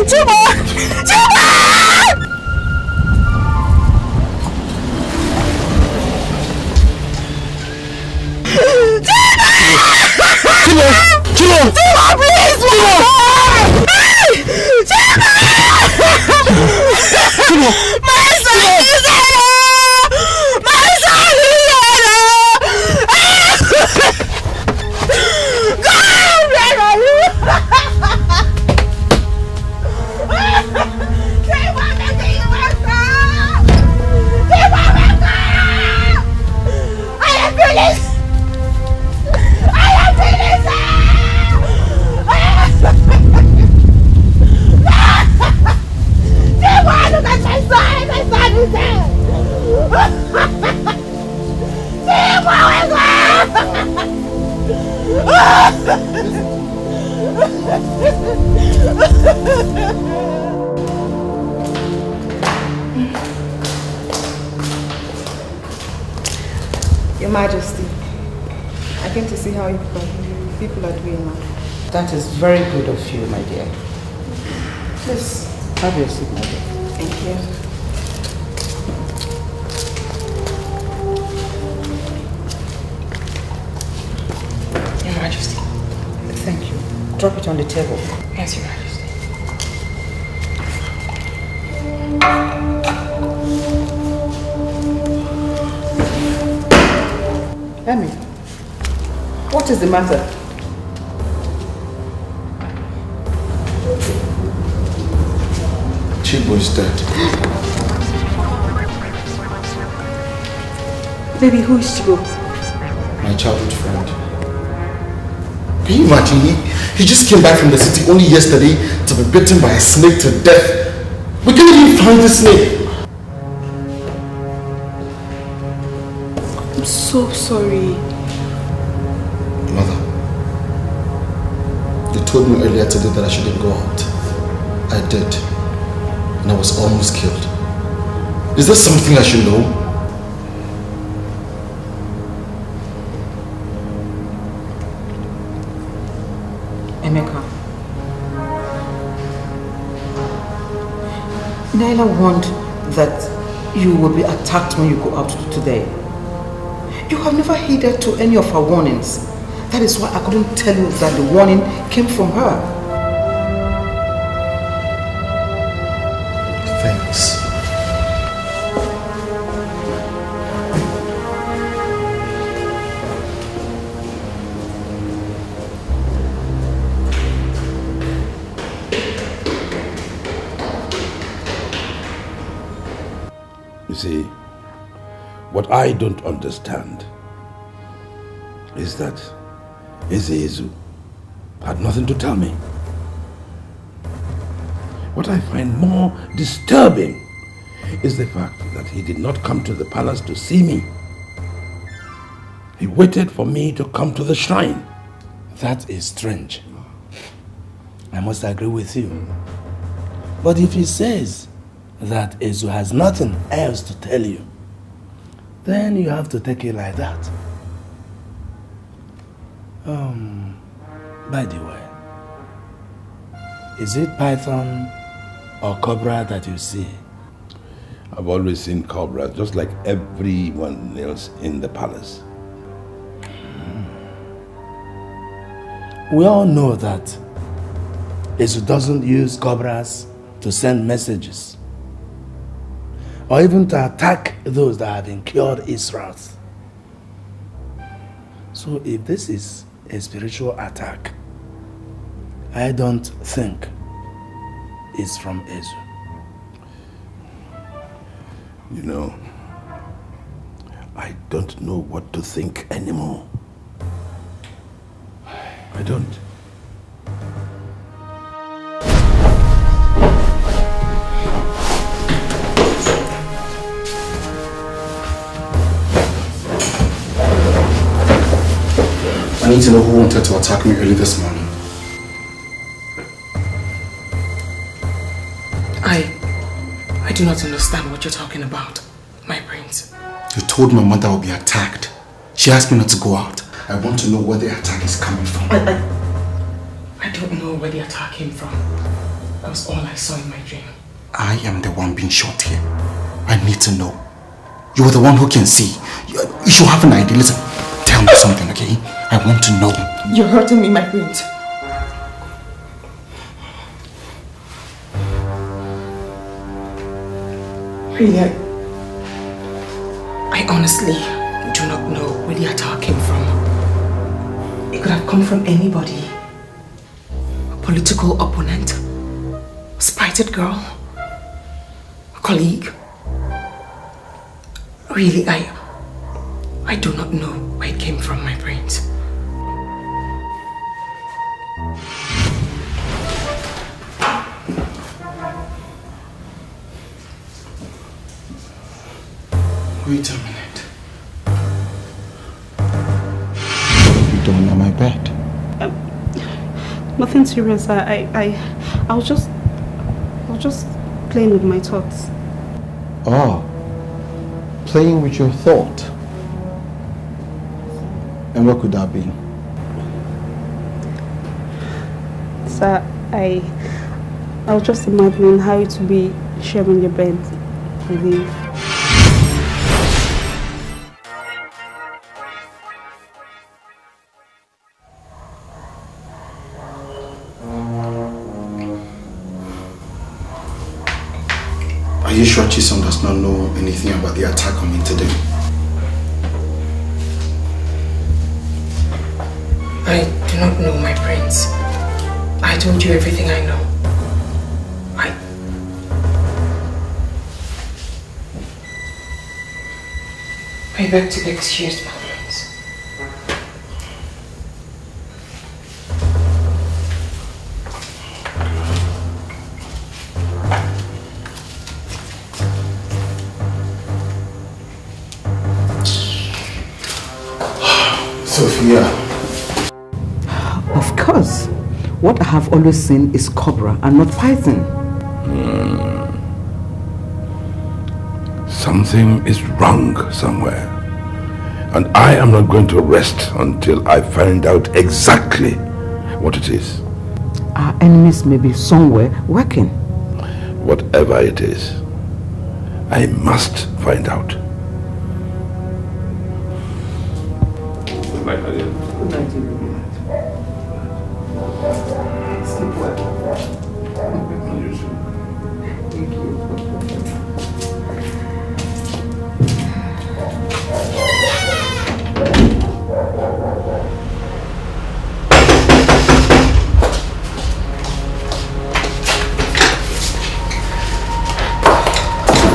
S11: Chibo! Chibo!
S15: Chibo! Chibo!
S11: Chibo, please! Chibo!
S15: Chibo!
S11: My son is Edo! My son is Edo! God, Edo! Chibo, I am finished! I am finished! Chibo, look at my son! My son is dead! Chibo, wake
S2: Your Majesty, I came to see how people are doing now.
S1: That is very good of you, my dear. Please, have your seat, my dear.
S2: Thank you.
S9: Your Majesty.
S1: Thank you. Drop it on the table.
S9: Yes, Your Majesty.
S1: Emi, what is the matter?
S5: Chibo is dead.
S2: Baby, who is Chibo?
S5: My childhood friend. Can you imagine? He just came back from the city only yesterday to be bitten by a snake to death. We can't even find the snake.
S2: I'm so sorry.
S5: Mother, you told me earlier today that I shouldn't go out. I did. And I was almost killed. Is there something I should know?
S1: Emeka, Naila warned that you will be attacked when you go out today. You have never heeded to any of her warnings. That is why I couldn't tell you that the warning came from her.
S5: Thanks.
S6: You see, what I don't understand is that Ezezu had nothing to tell me. What I find more disturbing is the fact that he did not come to the palace to see me. He waited for me to come to the shrine.
S15: That is strange. I must agree with you. But if he says that Ezu has nothing else to tell you, then you have to take it like that. By the way, is it python or cobra that you see?
S6: I've always seen cobra, just like everyone else in the palace.
S15: We all know that Ezu doesn't use cobras to send messages or even to attack those that have incurred his wrath. So if this is a spiritual attack, I don't think it's from Ezu.
S6: You know, I don't know what to think anymore. I don't.
S10: I need to know who wanted to attack me early this morning.
S9: I do not understand what you're talking about, my prince.
S10: You told my mother will be attacked. She asked me not to go out. I want to know where the attack is coming from.
S9: I don't know where the attack came from. That was all I saw in my dream.
S10: I am the one being shot here. I need to know. You're the one who can see. You should have an idea. Listen, tell me something, okay? I want to know.
S9: You're hurting me, my prince. Really, I honestly do not know where the attack came from. It could have come from anybody. A political opponent, a spirited girl, a colleague. Really, I do not know where it came from, my brains.
S10: Wait a minute. You don't know my bed.
S19: Nothing serious. I was just playing with my thoughts.
S10: Oh, playing with your thought. And what could that be?
S19: Sir, I was just imagining how it would be sharing your bed with you.
S10: Are you sure Chisom does not know anything about the attack on me today?
S9: I do not know, my prince. I told you everything I know. I beg to be excused, my prince.
S10: Sophia.
S1: Of course. What I have always seen is cobra and not python.
S6: Something is wrong somewhere. And I am not going to rest until I find out exactly what it is.
S1: Our enemies may be somewhere working.
S6: Whatever it is, I must find out. Good night, Nadia.
S1: Good night, sleep well. Thank you.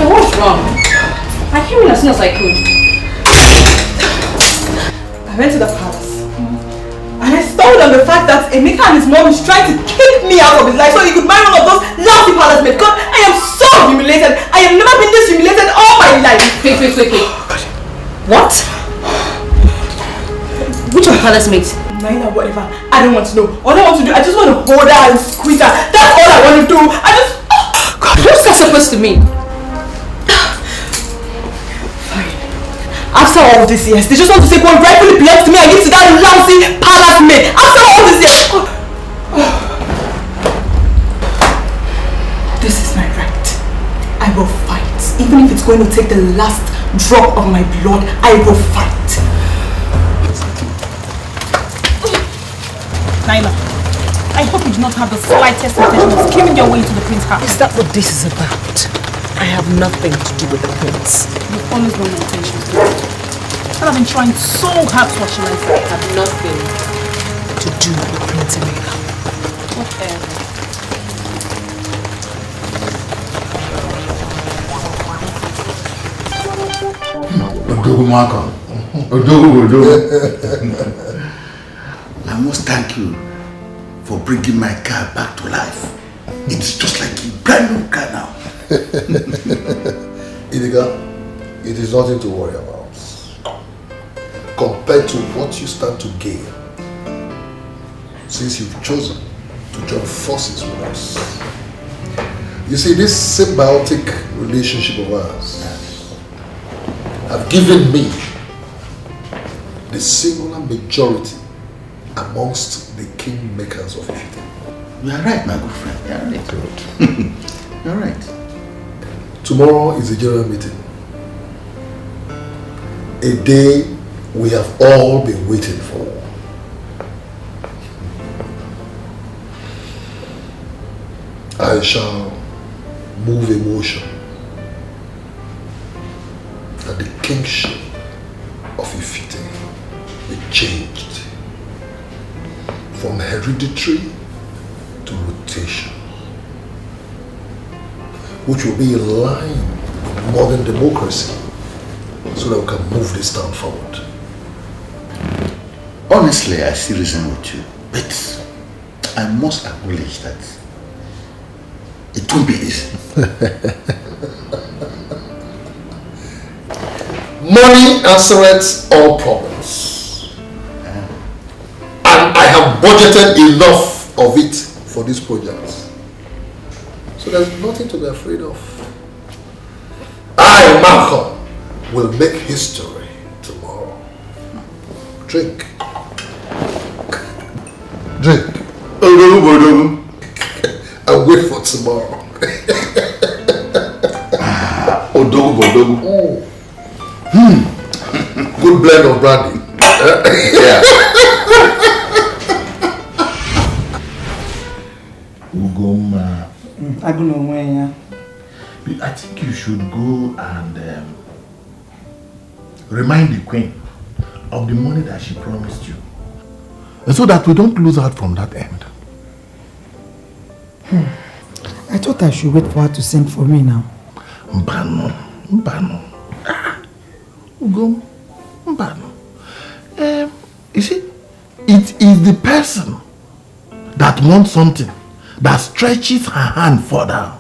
S3: What's wrong? I came in as soon as I could.
S2: I went to the palace and I stumbled on the fact that Emeka and his mom is trying to kick me out of his life so he could marry one of those lousy palace mates. Because I am so humiliated. I have never been this humiliated all my life.
S3: Wait. What? Which of palace mates?
S2: Naina, whatever. I don't want to know. All I want to do, I just want to hold her and squeeze her. That's all I want to do. I just...
S3: God, what's that supposed to mean?
S2: After all these years, they just want to take what rightfully belongs to me and give to that lousy palace maid. After all these years. This is my right. I will fight. Even if it's going to take the last drop of my blood, I will fight.
S20: Naima, I hope you do not have the slightest intention of skimming your way into the prince's house.
S4: Is that what this is about? I have nothing to do with the prince.
S20: You've always known my intention. And I've been trying so hard to rationalize that.
S4: I have nothing to do with Prince Emeka.
S20: Whatever.
S5: I must thank you for bringing my car back to life. It's just like a brand new car now.
S8: Idiga, it is nothing to worry about. Compared to what you stand to gain, since you've chosen to join forces with us. You see, this symbiotic relationship of ours have given me the singular majority amongst the kingmakers of Ifite.
S5: You are right, my good friend. You are right. Good. You are right.
S8: Tomorrow is a general meeting. A day we have all been waiting for. I shall move a motion that the kingship of Ifite be changed from hereditary to rotation, which will be in line with modern democracy, so that we can move this town forward.
S5: Honestly, I still reason with you, but I must acknowledge that it won't be easy.
S8: Money answers all problems. And I have budgeted enough of it for this project. So there's nothing to be afraid of. I, Malcolm, will make history tomorrow. Drink. Drink. And wait for tomorrow. Good blend of brandy. Yeah.
S5: Ugoma.
S14: I
S5: think you should go and remind the queen of the money that she promised you.
S8: And so that we don't lose out from that end.
S14: I thought I should wait for her to send for me now.
S8: Mbano. Ugom. Mbano. You see, it is the person that wants something that stretches her hand further.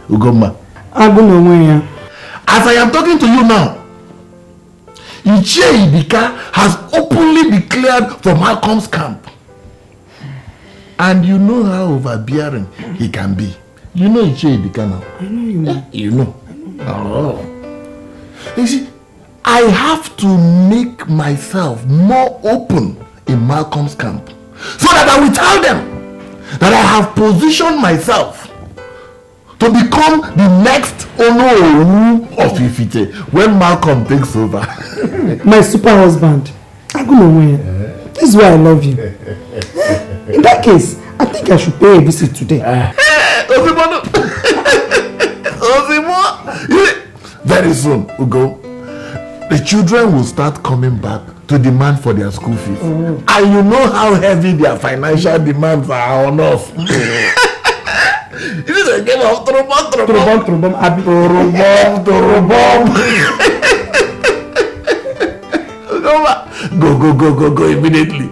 S8: Ugoma. As I am talking to you now, Ichie Ibika has openly declared for Malcolm's camp. And you know how overbearing he can be. You know Ichie Ibika now.
S14: I know you know.
S8: You know. Oh. You see, I have to make myself more open in Malcolm's camp, so that I will tell them that I have positioned myself to become the next Ono of Ifite when Malcolm takes over.
S14: My super husband. This is why I love you. In that case, I think I should pay a visit today.
S8: Very soon, Ugo, the children will start coming back to demand for their school fees. And you know how heavy their financial demands are on us. It is a game of Turubom. Go immediately.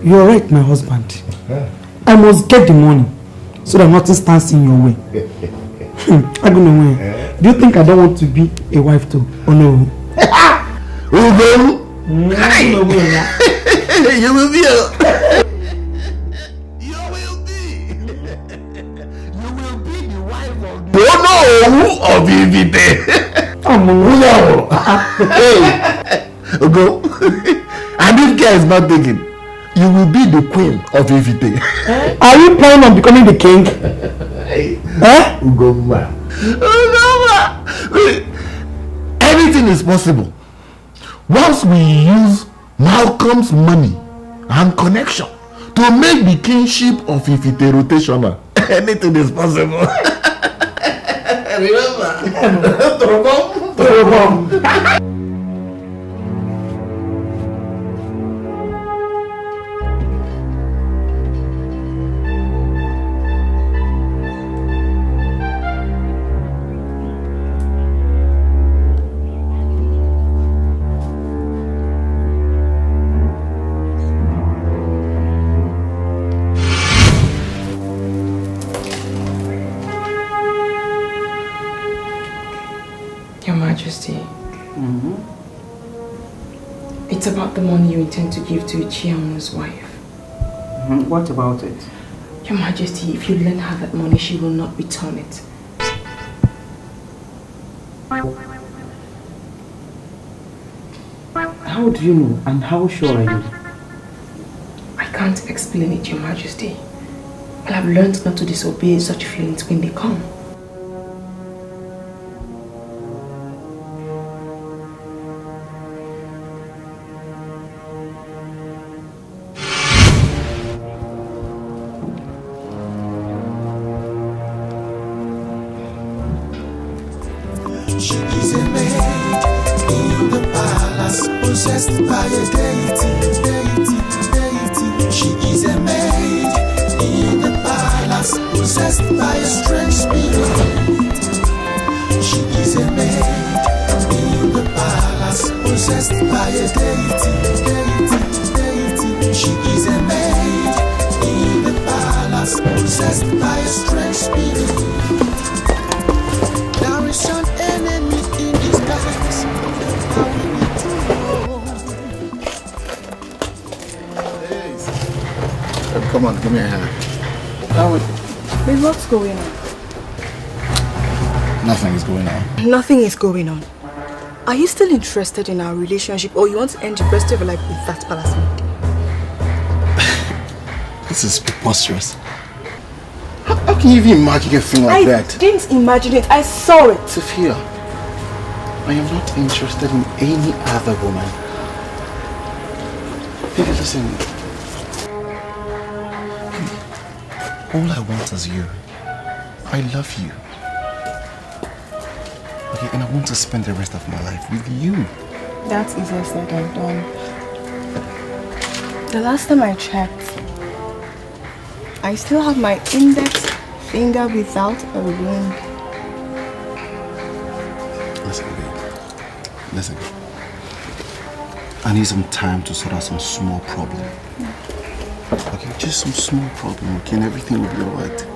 S14: You're right, my husband. I must get the money so that nothing stands in your way. Do you think I don't want to be a wife too? Oh no.
S8: You will be of Ifite. Go. And if care is not taken, you will be the queen of Ifite.
S14: Are you planning on becoming the king?
S8: Ugoma. Anything is possible once we use Malcolm's money and connection to make the kingship of Ifite rotational. Anything is possible. Remember?
S9: Your Majesty. It's about the money you intend to give to Ichie's wife.
S1: What about it?
S9: Your Majesty, if you lend her that money, she will not return it.
S1: How do you know and how sure are you?
S9: I can't explain it, Your Majesty. But I've learned not to disobey such feelings when they come.
S11: She is a maid in the palace, possessed by a deity. She is a maid in the palace, possessed by a strange spirit. She is a maid in the palace, possessed by a deity. She is a maid in the palace, possessed by a strange spirit. There is an enemy in disguise. How we need to know.
S10: Come on, give me a hand.
S2: Babe, what's going on?
S10: Nothing is going on.
S2: Nothing is going on. Are you still interested in our relationship, or you want to end the rest of your life with that palace maid?
S10: This is preposterous. How can you even imagine a thing like that?
S2: I didn't imagine it. I saw it.
S10: Sophia, I am not interested in any other woman. Baby, listen. All I want is you. I love you. Okay, and I want to spend the rest of my life with you.
S2: That's easier said than done. The last time I checked, I still have my index finger without a ring.
S10: Listen, babe. Listen. I need some time to sort out some small problem. Okay, just some small problem, okay, and everything will be alright.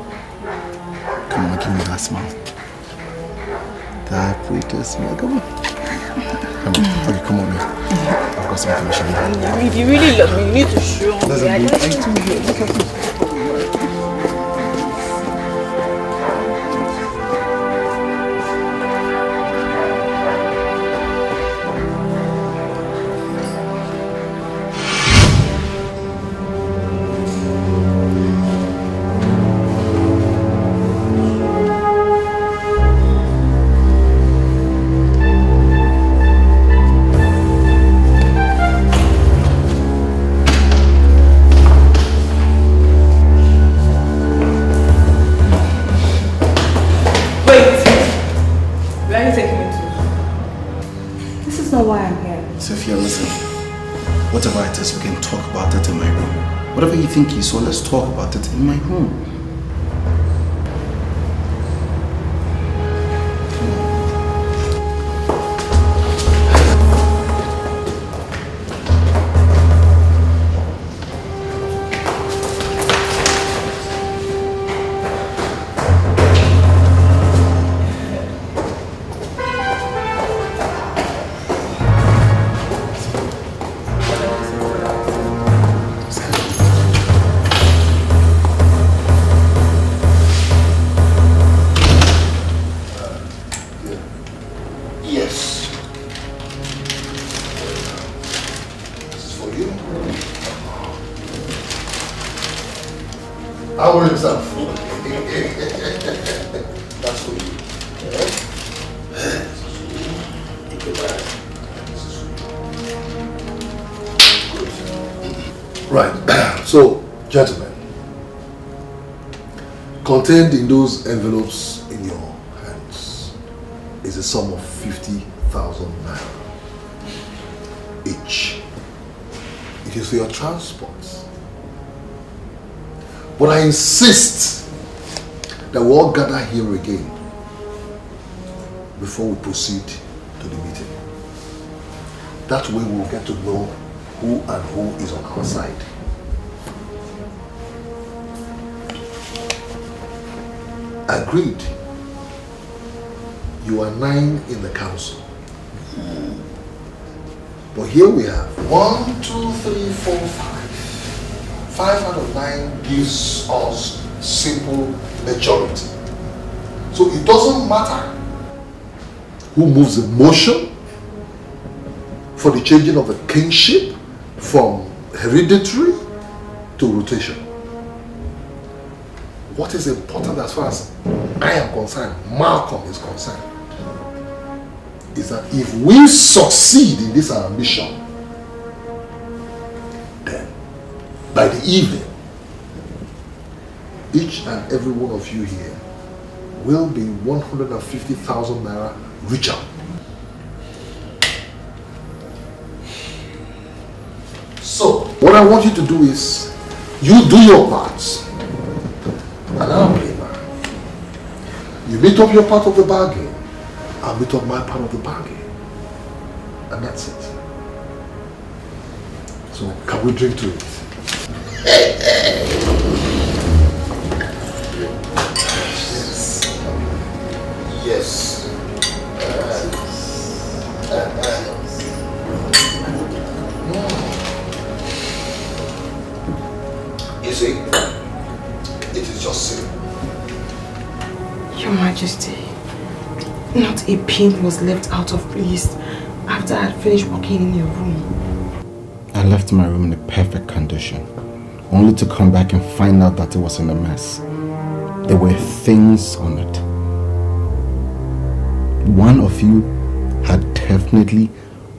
S10: Come on, give me that smile. That pretty smile, come on. Come on, okay, come on, man. I've got something to show you.
S2: If you really love me, you need to show me.
S10: Listen,
S2: I
S10: babe,
S2: just...
S10: I told you, look at this. Whatever it is, we can talk about it in my room. Whatever you think is, so let's talk about it in my room.
S8: Howard himself. That's for you. Right. So, gentlemen, contained in those envelopes in your hands is a sum of 50,000 naira each. It is for your transport. But I insist that we all gather here again before we proceed to the meeting. That way we'll get to know who and who is on our side. Agreed. You are 9 in the council. But here we have 1, 2, 3, 4, 5. 5 out of 9 gives us simple majority. So it doesn't matter who moves the motion for the changing of the kingship from hereditary to rotation. What is important as far as I am concerned, Malcolm is concerned, is that if we succeed in this ambition, then by the evening, each and every one of you here will be 150,000 naira richer. So, what I want you to do is, you do your parts, and I'll play mine. You meet up your part of the bargain, I'll meet up my part of the bargain. And that's it. So, can we drink to it? Yes. You see, it is just simple.
S9: Your Majesty, not a pin was left out of place after I had finished working in your room.
S5: I left my room in a perfect condition, only to come back and find out that it was in a mess. There were things on it. One of you had definitely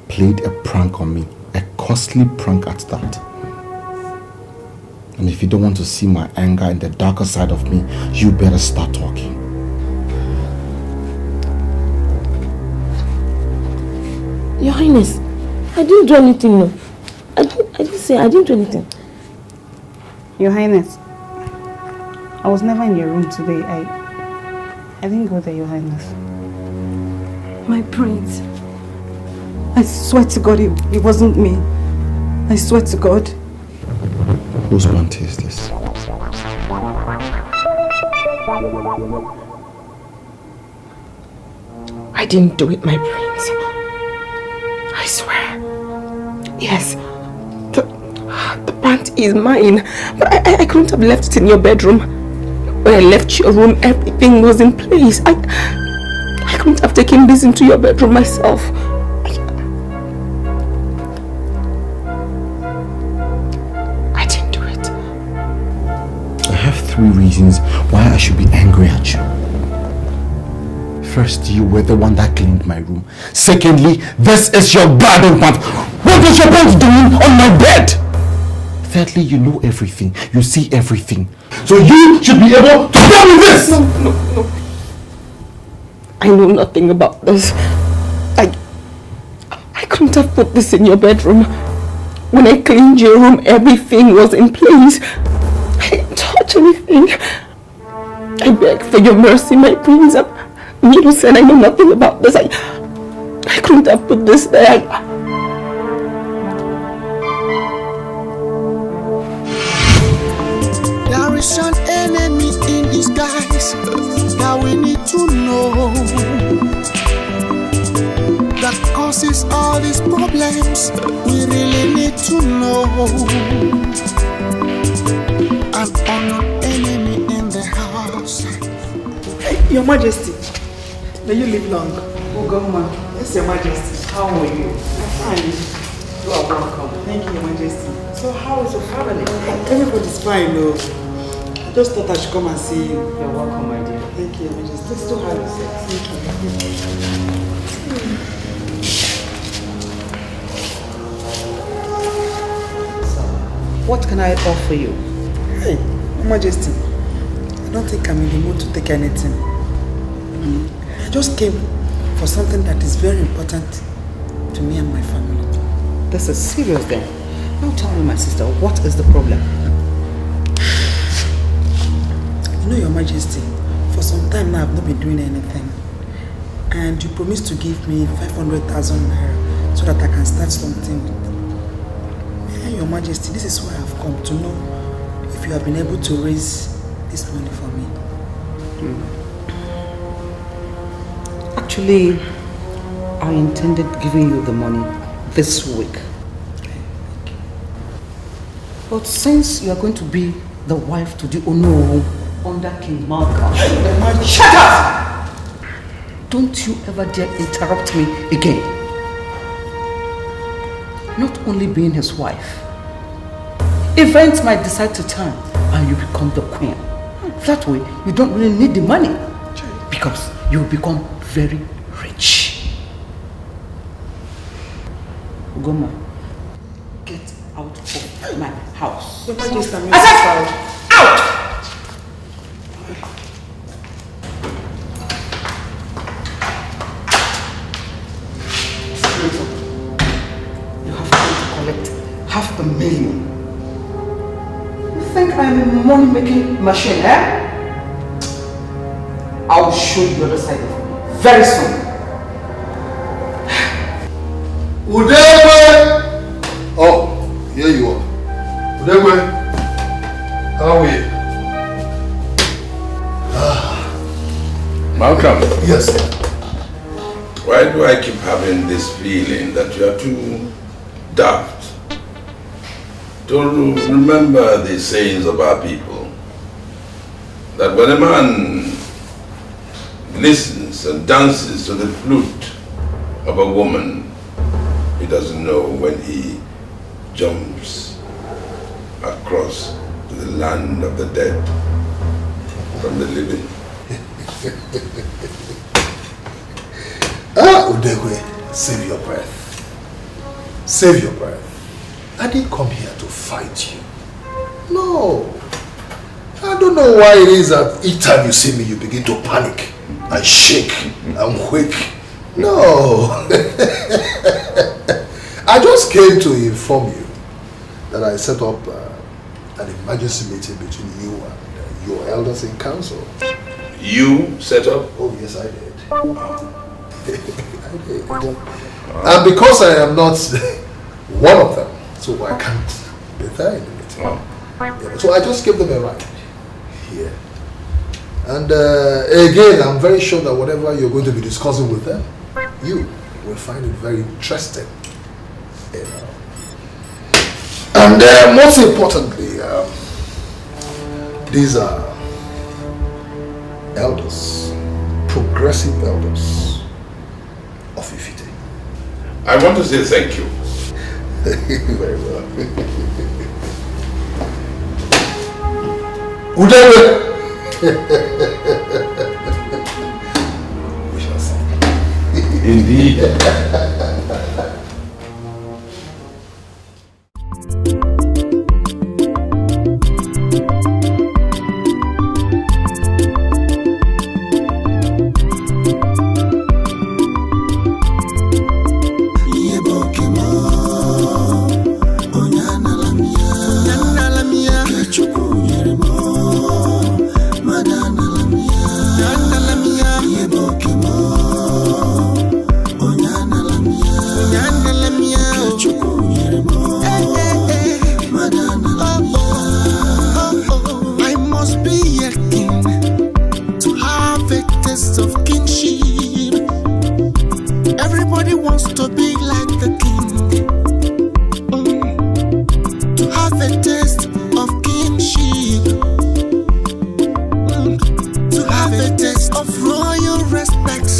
S5: played a prank on me, a costly prank at that. And if you don't want to see my anger and the darker side of me, you better start talking.
S4: Your Highness, I didn't do anything, no. I didn't do anything.
S19: Your Highness, I was never in your room today. I didn't go there, Your Highness.
S2: My prince, I swear to God it wasn't me. I swear to God.
S5: Whose bounty is this?
S9: I didn't do it, my prince. I swear. Yes, the pant is mine, but I couldn't have left it in your bedroom. When I left your room, everything was in place. I couldn't have taken this into your bedroom myself. I didn't do it.
S5: I have 3 reasons why I should be angry at you. First, you were the one that cleaned my room. Secondly, this is your garden pant. What is your pants doing on my bed? Thirdly, you know everything. You see everything. So you should be able to tell me this!
S9: No. I know nothing about this. I couldn't have put this in your bedroom. When I cleaned your room, everything was in place. I didn't touch anything. I beg for your mercy, my prince. You said I know nothing about this. I couldn't have put this there.
S11: There is an enemy in disguise that we need to know, that causes all these problems. We really need to know. An unknown enemy in the house.
S14: Hey, Your Majesty, may you live long. Oh, Governor. Yes, Your Majesty. How are you? I'm fine. You are welcome. Thank you, Your Majesty. So, how is your family? Everybody's fine, though. I just thought I should come and see you. You're welcome, my dear. Thank you, Your Majesty. Let's do how you say. Thank you. So, what can I offer you? Hey, Your Majesty. I don't think I'm in the mood to take anything. I just came for something that is very important to me and my family. This is serious then. Now tell me, my sister, what is the problem? You know, Your Majesty, for some time now I've not been doing anything. And you promised to give me 500,000 naira so that I can start something with. Yeah, Your Majesty, this is why I've come to know if you have been able to raise this money for me.
S1: Actually, I intended giving you the money this week. But since you are going to be the wife to the Ono under King Malcolm, shut up! Don't you ever dare interrupt me again. Not only being his wife, events might decide to turn and you become the queen. That way, you don't really need the money because you will become very rich. Ugoma, get out of my house. I said, out! You have to collect $500,000. You think I'm a money-making machine, eh? I will show you the other side of it very soon.
S8: Udegwe! Oh, here you are. Udegwe, how are you?
S6: Malcolm.
S8: Yes, sir.
S6: Why do I keep having this feeling that you are too daft to remember the sayings of our people? That when a man listens and dances to the flute of a woman, he doesn't know when he jumps across to the land of the dead from the living.
S8: Udegwe, save your breath. Save your breath. I didn't come here to fight you. No. I don't know why it is that each time you see me, you begin to panic and shake and wake. No. I just came to inform you that I set up an emergency meeting between you and your elders in council.
S6: You set up?
S8: Oh, yes, I did. I did. And because I am not one of them, so I can't be there in the meeting. Yeah, so I just gave them a ride here. And again, I'm very sure that whatever you're going to be discussing with them, you will find it very interesting. You know. And most importantly, these are elders, progressive elders of Ifite.
S6: I want to say thank you.
S8: Very well. Udegwe! We shall see.
S6: Indeed.
S11: Of royal respect.